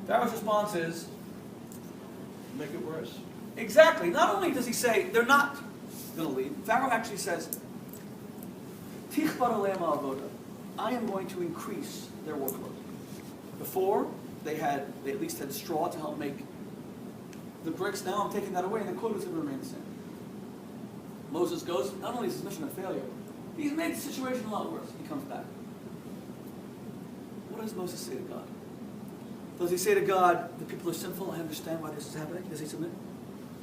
Pharaoh's response is, Make it worse. exactly. Not only does he say they're not going to leave, Pharaoh actually says, Tichbar aleim ha'avoda. I am going to increase their workload. Before, they at least had straw to help make the bricks. Now I'm taking that away, and the quota is going to remain the same. Moses goes, not only is his mission a failure, he's made the situation a lot worse. He comes back. What does Moses say to God? Does he say to God, the people are sinful, I understand why this is happening? Does he submit?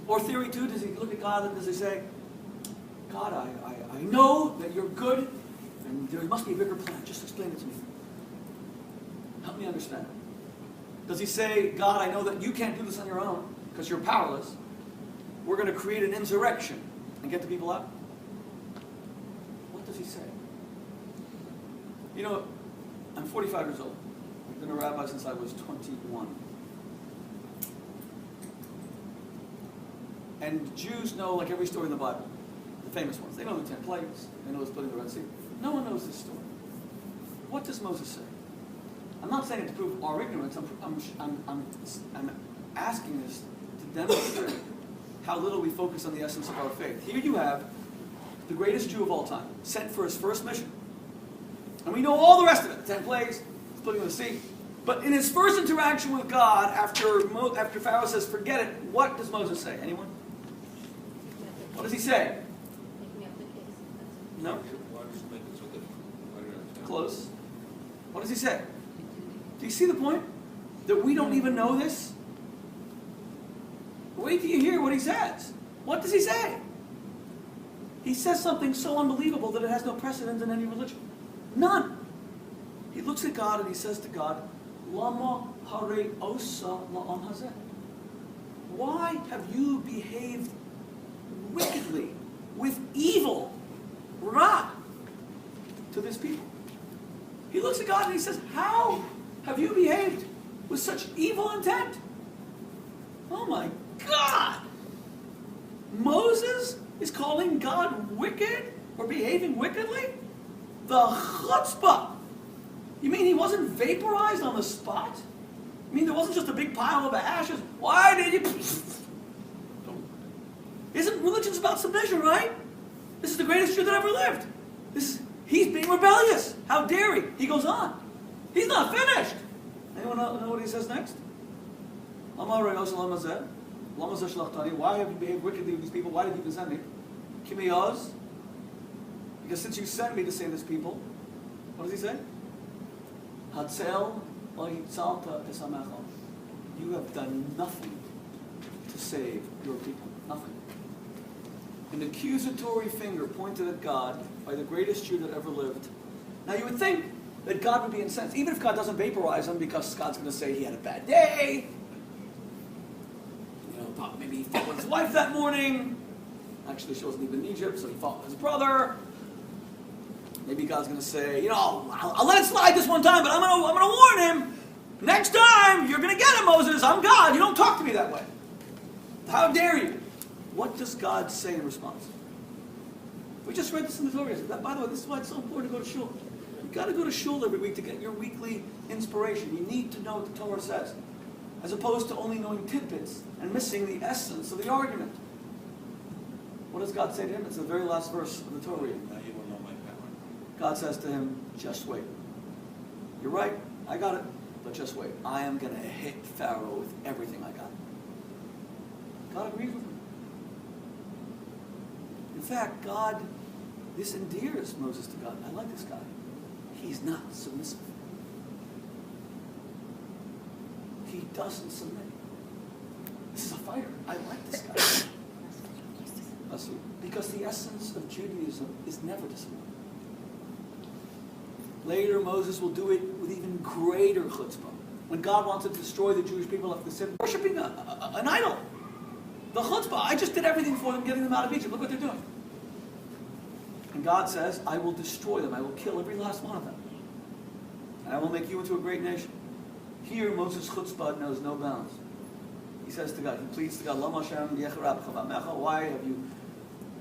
Or theory two, does he look at God and does he say, God, I know that you're good, and there must be a bigger plan. Just explain it to me. Help me understand. Does he say, God, I know that you can't do this on your own because you're powerless. We're going to create an insurrection and get the people out? What does he say? You know, I'm 45 years old. I've been a rabbi since I was 21. And Jews know, like every story in the Bible, the famous ones. They know the 10 plagues. They know the splitting of the Red Sea. No one knows this story. What does Moses say? I'm not saying it to prove our ignorance. I'm asking this to demonstrate how little we focus on the essence of our faith. Here you have the greatest Jew of all time, sent for his first mission. And we know all the rest of it, the 10 plagues, splitting of the sea. But in his first interaction with God, after Pharaoh says, forget it, what does Moses say? Anyone? What does he say? Make me up the case. No? Why does it make it so difficult? I don't understand. Close. What does he say? Do you see the point? That we don't even know this? Wait till you hear what he says. What does he say? He says something so unbelievable that it has no precedent in any religion. None. He looks at God and he says to God, Lama hare osa la'am hazeh. Why have you behaved wickedly, with evil, ra, to this people? He looks at God and he says, how have you behaved with such evil intent? Oh my God! Moses is calling God wicked or behaving wickedly? The chutzpah! You mean he wasn't vaporized on the spot? You mean there wasn't just a big pile of ashes? Why did you... Isn't religion about submission, right? This is the greatest Jew that ever lived. He's being rebellious. How dare he? He goes on. He's not finished. Anyone know what he says next? Why have you behaved wickedly with these people? Why did you even send me? Kimiyaz. Because since you sent me to save this people, what does he say? Hatzel ohitzalta esamecha. You have done nothing to save your people. Nothing. An accusatory finger pointed at God by the greatest Jew that ever lived. Now you would think that God would be incensed, even if God doesn't vaporize him, because God's going to say he had a bad day. Maybe he fought with his wife that morning. Actually, she wasn't even in Egypt, so he fought with his brother. Maybe God's going to say, I'll let it slide this one time, but I'm going to warn him. Next time, you're going to get it, Moses. I'm God. You don't talk to me that way. How dare you? What does God say in response? We just read this in the Torah. By the way, this is why it's so important to go to shul. You've got to go to shul every week to get your weekly inspiration. You need to know what the Torah says, as opposed to only knowing tidbits and missing the essence of the argument. What does God say to him? It's the very last verse of the Torah reading. Now you will know my power. God says to him, just wait. You're right, I got it, but just wait. I am going to hit Pharaoh with everything I got. God agrees with me. In fact, this endears Moses to God. I like this guy. He's not submissive. He doesn't submit. This is a fighter. I like this guy. Because the essence of Judaism is never to submit. Later, Moses will do it with even greater chutzpah. When God wanted to destroy the Jewish people after sin, worshipping an idol. The chutzpah. I just did everything for them, getting them out of Egypt. Look what they're doing. And God says, I will destroy them. I will kill every last one of them. And I will make you into a great nation. Here, Moses' chutzpah knows no bounds. He says to God, he pleads to God, why have you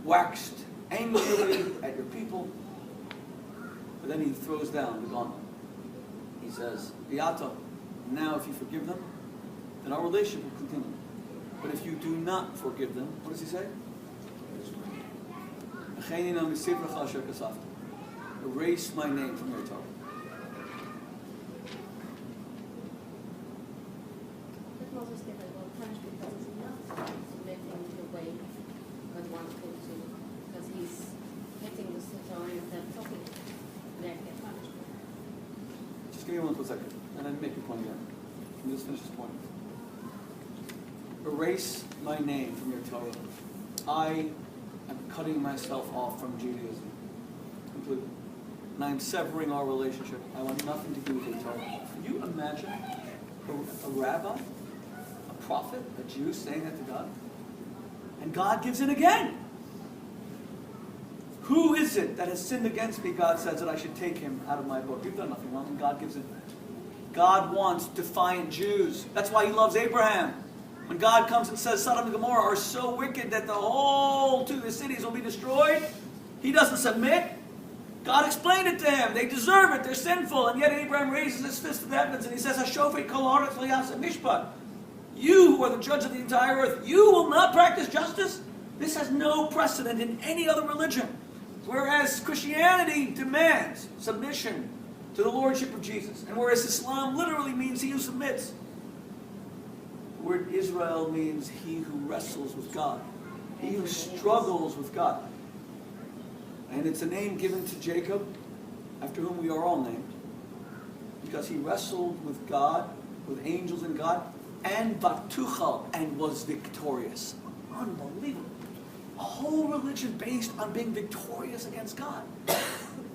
waxed angrily at your people? But then he throws down the gauntlet. He says, now if you forgive them, then our relationship will continue. But if you do not forgive them, what does he say? Erase my name from your Torah. But Moses get a little punished because he's not submitting the way God wants him to, because he's hitting the Torah instead of talking. They get punished. Just give me 1 second, and then make your point again. Let me just finish this point. Erase my name from your Torah. I am cutting myself off from Judaism completely. And I am severing our relationship. I want nothing to do with your Torah. Can you imagine a rabbi, a prophet, a Jew saying that to God? And God gives in again. Who is it that has sinned against me, God says, that I should take him out of my book? You've done nothing wrong, and God gives in. God wants defiant Jews. That's why he loves Abraham. When God comes and says Sodom and Gomorrah are so wicked that the whole 2 cities will be destroyed, he doesn't submit. God explained it to him. They deserve it. They're sinful. And yet Abraham raises his fist to the heavens and he says, Hashofet kol haaretz lo ya'aseh mishpat. You who are the judge of the entire earth, you will not practice justice? This has no precedent in any other religion. Whereas Christianity demands submission to the lordship of Jesus. And whereas Islam literally means he who submits. The word Israel means he who wrestles with God. He who struggles with God. And it's a name given to Jacob, after whom we are all named. Because he wrestled with God, with angels and God, and Batuchal, and was victorious. Unbelievable. A whole religion based on being victorious against God.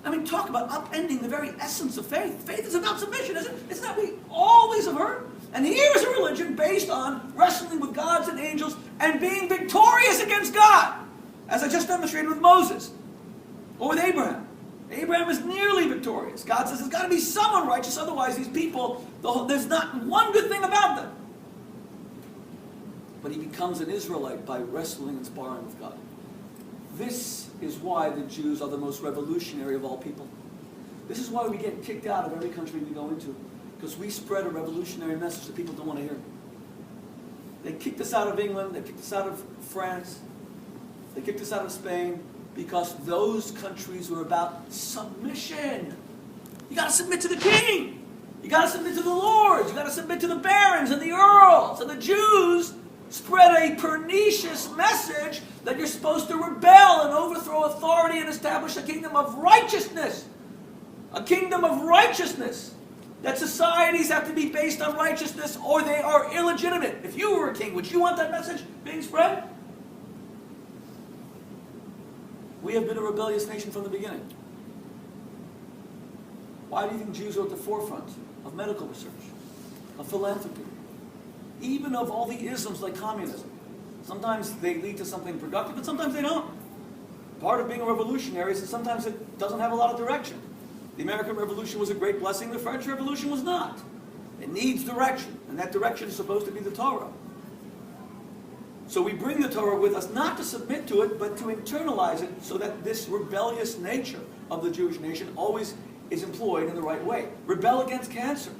I mean, talk about upending the very essence of faith. Faith is about submission, isn't it? Isn't that what we always have heard? And here is a religion based on wrestling with gods and angels and being victorious against God, as I just demonstrated with Moses, or with Abraham. Abraham is nearly victorious. God says there's got to be someone righteous, otherwise these people, there's not one good thing about them. But he becomes an Israelite by wrestling and sparring with God. This is why the Jews are the most revolutionary of all people. This is why we get kicked out of every country we go into. Because we spread a revolutionary message that people don't want to hear. They kicked us out of England, they kicked us out of France, They kicked us out of Spain because those countries were about submission. You got to submit to the king. You got to submit to the lords. You got to submit to the barons and the earls. And the Jews spread a pernicious message that you're supposed to rebel and overthrow authority and establish a kingdom of righteousness. A kingdom of righteousness. That societies have to be based on righteousness or they are illegitimate. If you were a king, would you want that message being spread? We have been a rebellious nation from the beginning. Why do you think Jews are at the forefront of medical research, of philanthropy, even of all the isms like communism? Sometimes they lead to something productive, but sometimes they don't. Part of being a revolutionary is that sometimes it doesn't have a lot of direction. The American Revolution was a great blessing, the French Revolution was not. It needs direction, and that direction is supposed to be the Torah. So we bring the Torah with us not to submit to it, but to internalize it so that this rebellious nature of the Jewish nation always is employed in the right way. Rebel against cancer.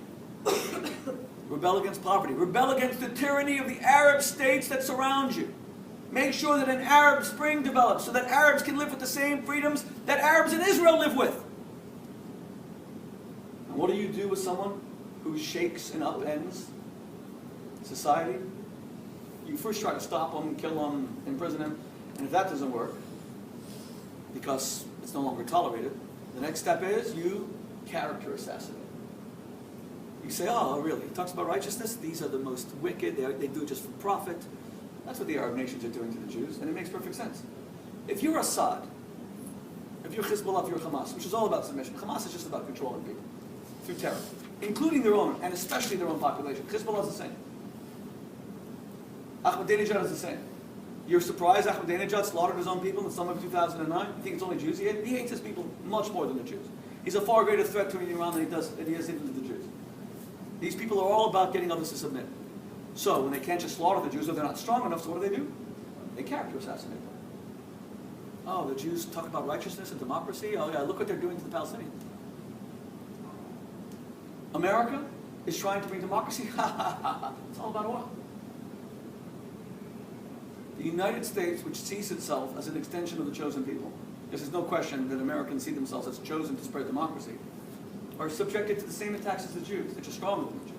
Rebel against poverty. Rebel against the tyranny of the Arab states that surround you. Make sure that an Arab Spring develops so that Arabs can live with the same freedoms that Arabs in Israel live with. And what do you do with someone who shakes and upends society? You first try to stop him, kill him, imprison him, and if that doesn't work, because it's no longer tolerated, the next step is you character assassinate. You say, oh, really? He talks about righteousness? These are the most wicked. They do it just for profit. That's what the Arab nations are doing to the Jews, and it makes perfect sense. If you're Assad, if you're Hezbollah, if you're Hamas, which is all about submission, Hamas is just about controlling people through terror, including their own, and especially their own population. Hezbollah is the same. Ahmadinejad is the same. You're surprised Ahmadinejad slaughtered his own people in the summer of 2009? You think it's only Jews? He hates his people much more than the Jews. He's a far greater threat to Iran than he is even to the Jews. These people are all about getting others to submit. So when they can't just slaughter the Jews, or they're not strong enough, so what do? They character assassinate them. Oh, the Jews talk about righteousness and democracy? Oh yeah, look what they're doing to the Palestinians. America is trying to bring democracy? Ha ha ha ha. It's all about oil. The United States, which sees itself as an extension of the chosen people, because there's no question that Americans see themselves as chosen to spread democracy, are subjected to the same attacks as the Jews. They're just stronger than the Jews.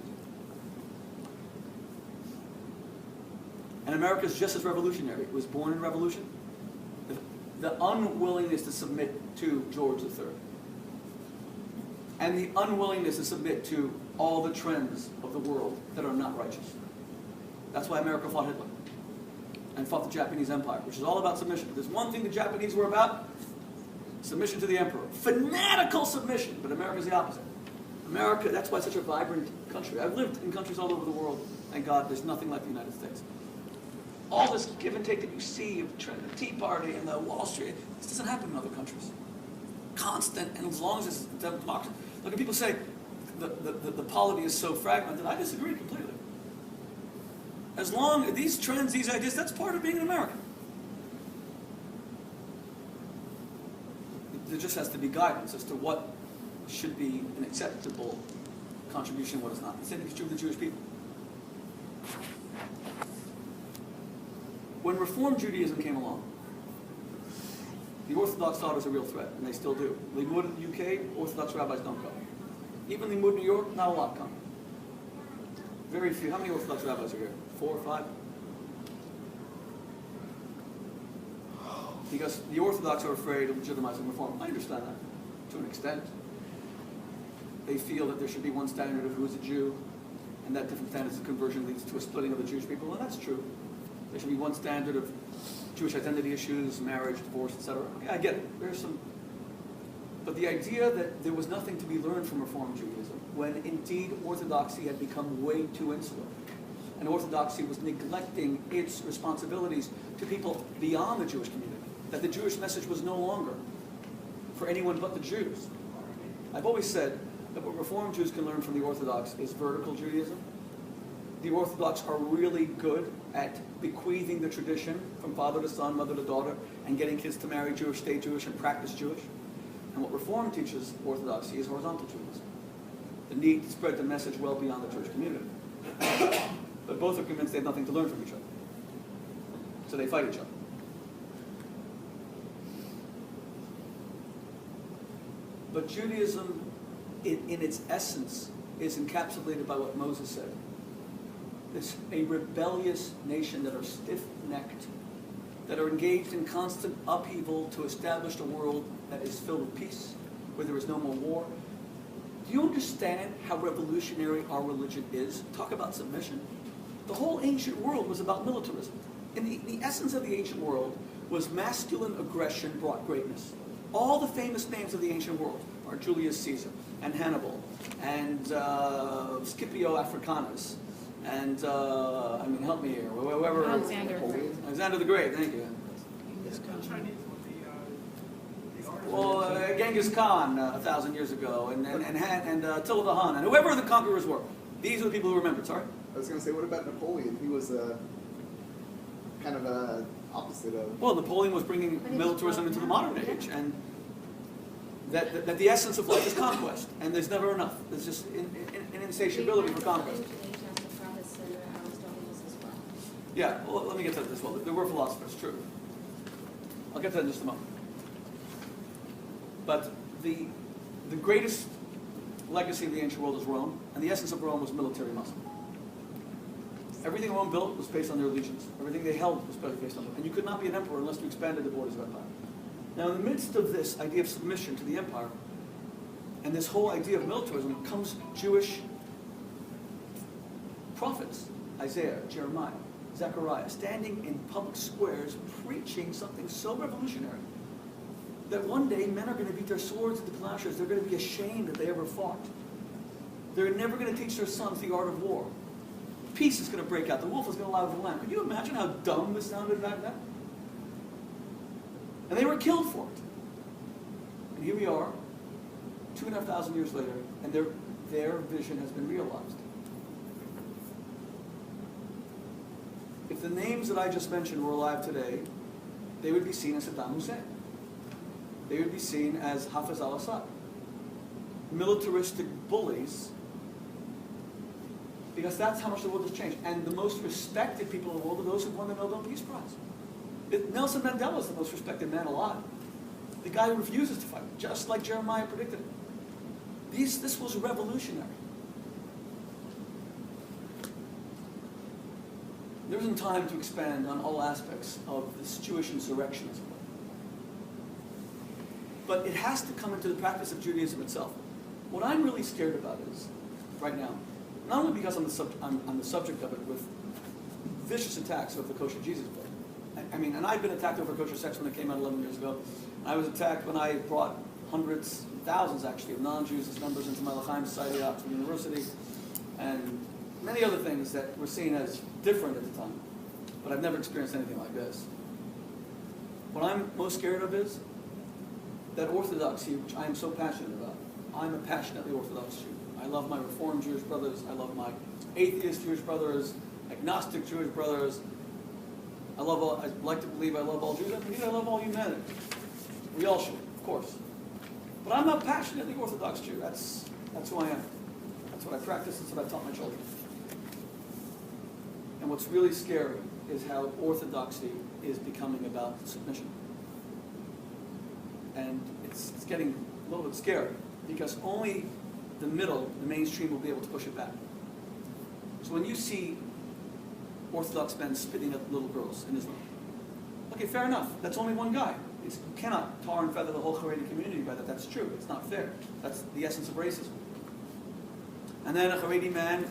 And America is just as revolutionary. It was born in revolution. The unwillingness to submit to George III. And the unwillingness to submit to all the trends of the world that are not righteous. That's why America fought Hitler. And fought the Japanese Empire, which is all about submission. If there's one thing the Japanese were about, submission to the emperor. Fanatical submission, but America's the opposite. America, that's why it's such a vibrant country. I've lived in countries all over the world, thank God there's nothing like the United States. All this give and take that you see of the Tea Party and the Wall Street, this doesn't happen in other countries. Constant, and as long as it's democracy. Look, people say the polity is so fragmented, I disagree completely. As long as these trends, these ideas, that's part of being an American. There just has to be guidance as to what should be an acceptable contribution and what is not. The same thing is true of the Jewish people. When Reform Judaism came along, the Orthodox thought it was a real threat, and they still do. Limud in the UK, Orthodox rabbis don't come. Even Limud in New York, not a lot come. Very few. How many Orthodox rabbis are here? 4 or 5? Because the Orthodox are afraid of legitimizing reform. I understand that, to an extent. They feel that there should be one standard of who is a Jew, and that different standards of conversion leads to a splitting of the Jewish people, and that's true. There should be one standard of Jewish identity issues, marriage, divorce, etc. Okay, I get it. There's some. But the idea that there was nothing to be learned from Reform Judaism, when indeed Orthodoxy had become way too insular, and Orthodoxy was neglecting its responsibilities to people beyond the Jewish community, that the Jewish message was no longer for anyone but the Jews. I've always said that what Reform Jews can learn from the Orthodox is vertical Judaism. The Orthodox are really good at bequeathing the tradition from father to son, mother to daughter, and getting kids to marry Jewish, stay Jewish, and practice Jewish. And what Reform teaches Orthodoxy is horizontal Judaism. The need to spread the message well beyond the Jewish community. But both are convinced they have nothing to learn from each other. So they fight each other. But Judaism, in its essence, is encapsulated by what Moses said. It's a rebellious nation that are stiff-necked, that are engaged in constant upheaval to establish a world that is filled with peace, where there is no more war. Do you understand how revolutionary our religion is? Talk about submission. The whole ancient world was about militarism. And the essence of the ancient world was masculine aggression brought greatness. All the famous names of the ancient world are Julius Caesar, and Hannibal, and Scipio Africanus, and, help me here, whoever. Alexander the Great, thank you. Well, Genghis Khan 1,000 years ago, and Attila the Hun, and whoever the conquerors were. These are the people who remembered, sorry? I was going to say, what about Napoleon? He was kind of a opposite of... Well, Napoleon was bringing militarism into the modern age, and that the essence of life is conquest, and there's never enough. There's just an insatiability for conquest. Yeah, well, let me get to that as well. There were philosophers, true. I'll get to that in just a moment. But the greatest legacy of the ancient world is Rome, and the essence of Rome was military muscle. Everything Rome built was based on their allegiance. Everything they held was based on them. And you could not be an emperor unless you expanded the borders of empire. Now, in the midst of this idea of submission to the empire, and this whole idea of militarism, comes Jewish prophets, Isaiah, Jeremiah, Zechariah, standing in public squares preaching something so revolutionary that one day men are going to beat their swords into plowshares. They're going to be ashamed that they ever fought. They're never going to teach their sons the art of war. Peace is going to break out. The wolf is going to lie with the lamb. Can you imagine how dumb this sounded back then? And they were killed for it. And here we are, 2,500 years later, and their vision has been realized. If the names that I just mentioned were alive today, they would be seen as Saddam Hussein. They would be seen as Hafez al-Assad. Militaristic bullies, because that's how much the world has changed. And the most respected people in the world are those who won the Nobel Peace Prize. Nelson Mandela is the most respected man alive. The guy who refuses to fight, just like Jeremiah predicted. This was revolutionary. There isn't time to expand on all aspects of this Jewish insurrection, as it were. But it has to come into the practice of Judaism itself. What I'm really scared about is, right now, not only because I'm the subject of it with vicious attacks of the kosher Jesus book. And I've been attacked over kosher sex when it came out 11 years ago. I was attacked when I brought hundreds, thousands actually, of non-Jews as members into my L'chaim Society at Oxford University, and many other things that were seen as different at the time. But I've never experienced anything like this. What I'm most scared of is that orthodoxy, which I am so passionate about. I'm a passionately Orthodox Jew. I love my Reformed Jewish brothers. I love my atheist Jewish brothers, agnostic Jewish brothers. I like to believe I love all Jews. I love all humanity. We all should, of course. But I'm a passionately Orthodox Jew. That's who I am. That's what I practice. That's what I taught my children. And what's really scary is how orthodoxy is becoming about submission. And it's getting a little bit scary because only the middle, the mainstream, will be able to push it back. So when you see Orthodox men spitting at little girls in Israel, okay, fair enough. That's only one guy. You cannot tar and feather the whole Haredi community by that. That's true. It's not fair. That's the essence of racism. And then a Haredi man,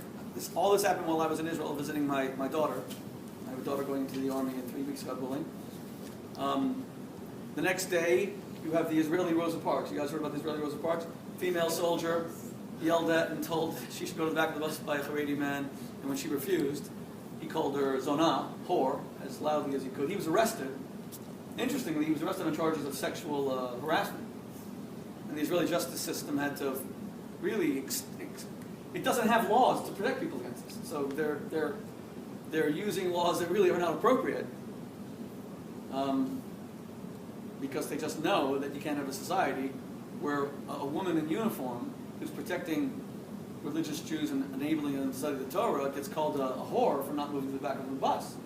all this happened while I was in Israel visiting my daughter. I have a daughter going into the army in 3 weeks, God willing. The next day, you have the Israeli Rosa Parks. You guys heard about the Israeli Rosa Parks? Female soldier yelled at and told she should go to the back of the bus by a Haredi man, and when she refused, he called her Zonah, whore, as loudly as he could. He was arrested. Interestingly, he was arrested on charges of sexual harassment. And the Israeli justice system had to really, it doesn't have laws to protect people against this. So they're using laws that really are not appropriate because they just know that you can't have a society where a woman in uniform who's protecting religious Jews and enabling them to study the Torah gets called a whore for not moving to the back of the bus.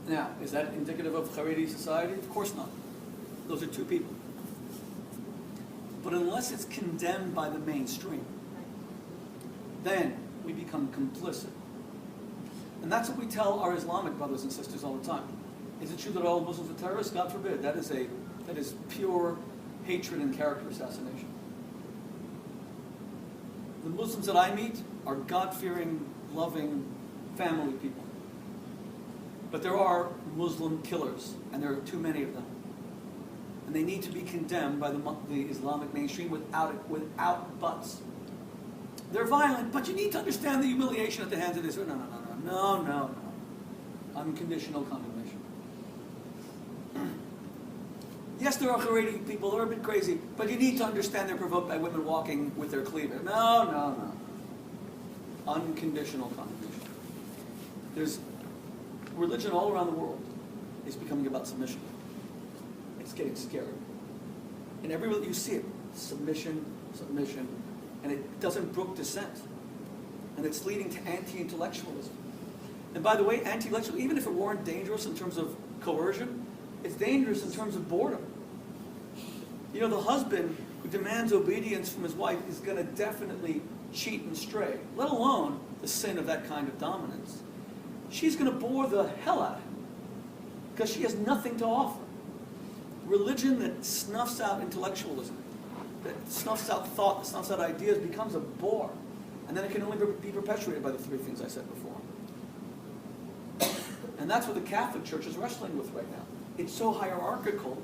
Now, is that indicative of Haredi society? Of course not. Those are two people. But unless it's condemned by the mainstream, then we become complicit. And that's what we tell our Islamic brothers and sisters all the time. Is it true that all Muslims are terrorists? God forbid. That is pure hatred and character assassination. The Muslims that I meet are God-fearing, loving, family people. But there are Muslim killers, and there are too many of them. And they need to be condemned by the Islamic mainstream without buts. They're violent, but you need to understand the humiliation at the hands of this. No. Unconditional condemnation. Yes, there are Haredi people, they're a bit crazy, but you need to understand they're provoked by women walking with their cleavage. No. Unconditional condemnation. There's religion all around the world is becoming about submission. It's getting scary. And everywhere you see it, submission, and it doesn't brook dissent. And it's leading to anti-intellectualism. And by the way, anti-intellectualism, even if it weren't dangerous in terms of coercion, it's dangerous in terms of boredom. You know, the husband who demands obedience from his wife is going to definitely cheat and stray, let alone the sin of that kind of dominance. She's going to bore the hell out of him because she has nothing to offer. Religion that snuffs out intellectualism, that snuffs out thought, that snuffs out ideas, becomes a bore. And then it can only be perpetuated by the three things I said before. And that's what the Catholic Church is wrestling with right now. It's so hierarchical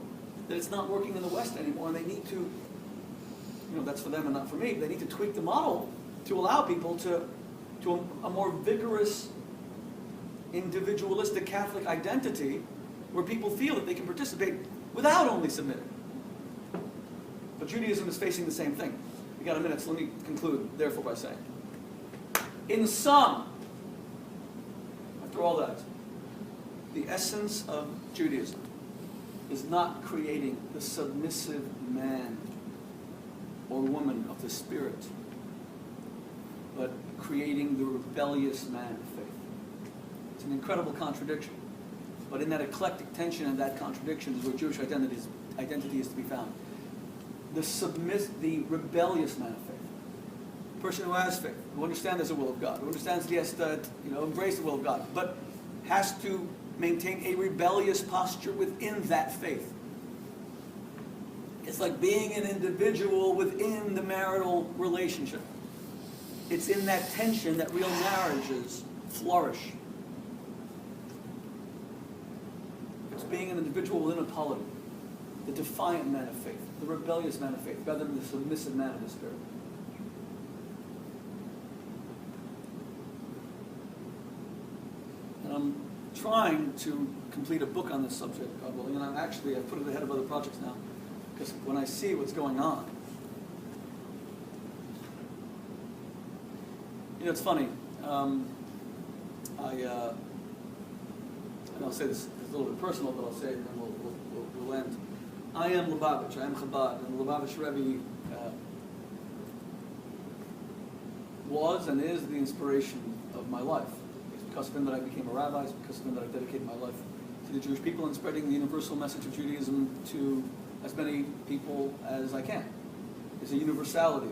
that it's not working in the West anymore, and they need to, that's for them and not for me, they need to tweak the model to allow people to a more vigorous, individualistic Catholic identity where people feel that they can participate without only submitting. But Judaism is facing the same thing. We got a minute, so let me conclude, therefore, by saying, in sum, after all that, the essence of Judaism is not creating the submissive man or woman of the Spirit, but creating the rebellious man of faith. It's an incredible contradiction. But in that eclectic tension and that contradiction is where Jewish identity is to be found. The rebellious man of faith. The person who has faith, who understands there's a will of God, who understands he has to embrace the will of God, but has to maintain a rebellious posture within that faith. It's like being an individual within the marital relationship. It's in that tension that real marriages flourish. It's being an individual within a polity, the defiant man of faith, the rebellious man of faith, rather than the submissive man of the Spirit. And I'm trying to complete a book on this subject, God willing, and I've put it ahead of other projects now, because when I see what's going on, it's funny. And I'll say this a little bit personal, but I'll say it and then we'll end. I am Lubavitch, I am Chabad, and the Lubavitch Rebbe was and is the inspiration of my life. It's because of him that I became a rabbi, it's because of him that I dedicated my life to the Jewish people and spreading the universal message of Judaism to as many people as I can. There's a universality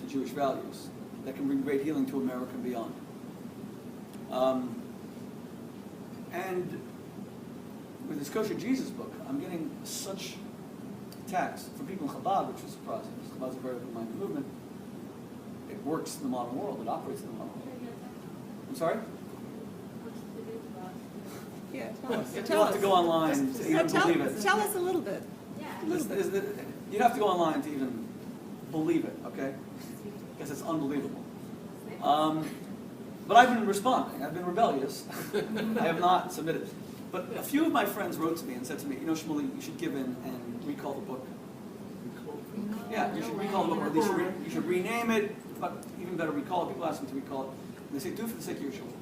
to Jewish values that can bring great healing to America and beyond. And with this Kosher Jesus book, I'm getting such attacks from people in Chabad, which is surprising, because Chabad is a very open-minded movement. It works in the modern world, it operates in the modern world. I'm sorry? Yeah, tell us. You'll have to go online to even believe it. Tell us a little bit. You'd have to go online to even believe it, okay? Because it's unbelievable. But I've been responding. I've been rebellious. I have not submitted. But a few of my friends wrote to me and said to me, Shmuley, you should give in and recall the book. Yeah, you should recall the book, or at least you should rename it, but even better, recall it. People ask me to recall it. And they say, do it for the sake of your children.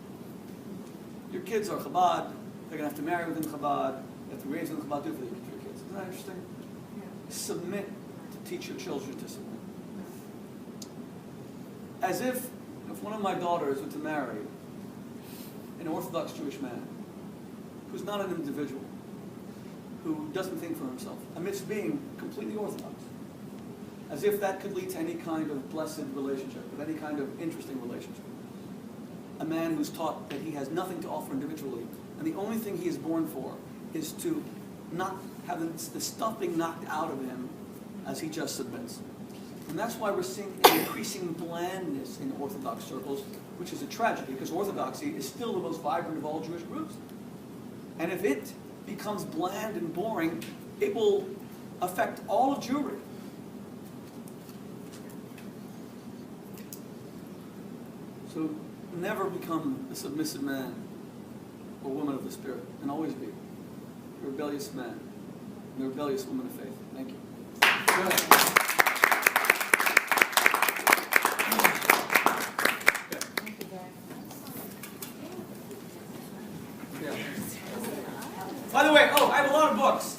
Your kids are Chabad. They're going to have to marry within Chabad. You have to raise within Chabad. Do it for your kids. Isn't that interesting? Submit to teach your children to submit. As if one of my daughters were to marry an Orthodox Jewish man who's not an individual, who doesn't think for himself, amidst being completely Orthodox, as if that could lead to any kind of blessed relationship, with any kind of interesting relationship. A man who's taught that he has nothing to offer individually, and the only thing he is born for is to not have the stuffing knocked out of him as he just submits. And that's why we're seeing an increasing blandness in Orthodox circles, which is a tragedy, because Orthodoxy is still the most vibrant of all Jewish groups. And if it becomes bland and boring, it will affect all of Jewry. So never become a submissive man or woman of the Spirit, and always be a rebellious man and a rebellious woman of faith. Thank you. Good. Yeah. By the way, I have a lot of books.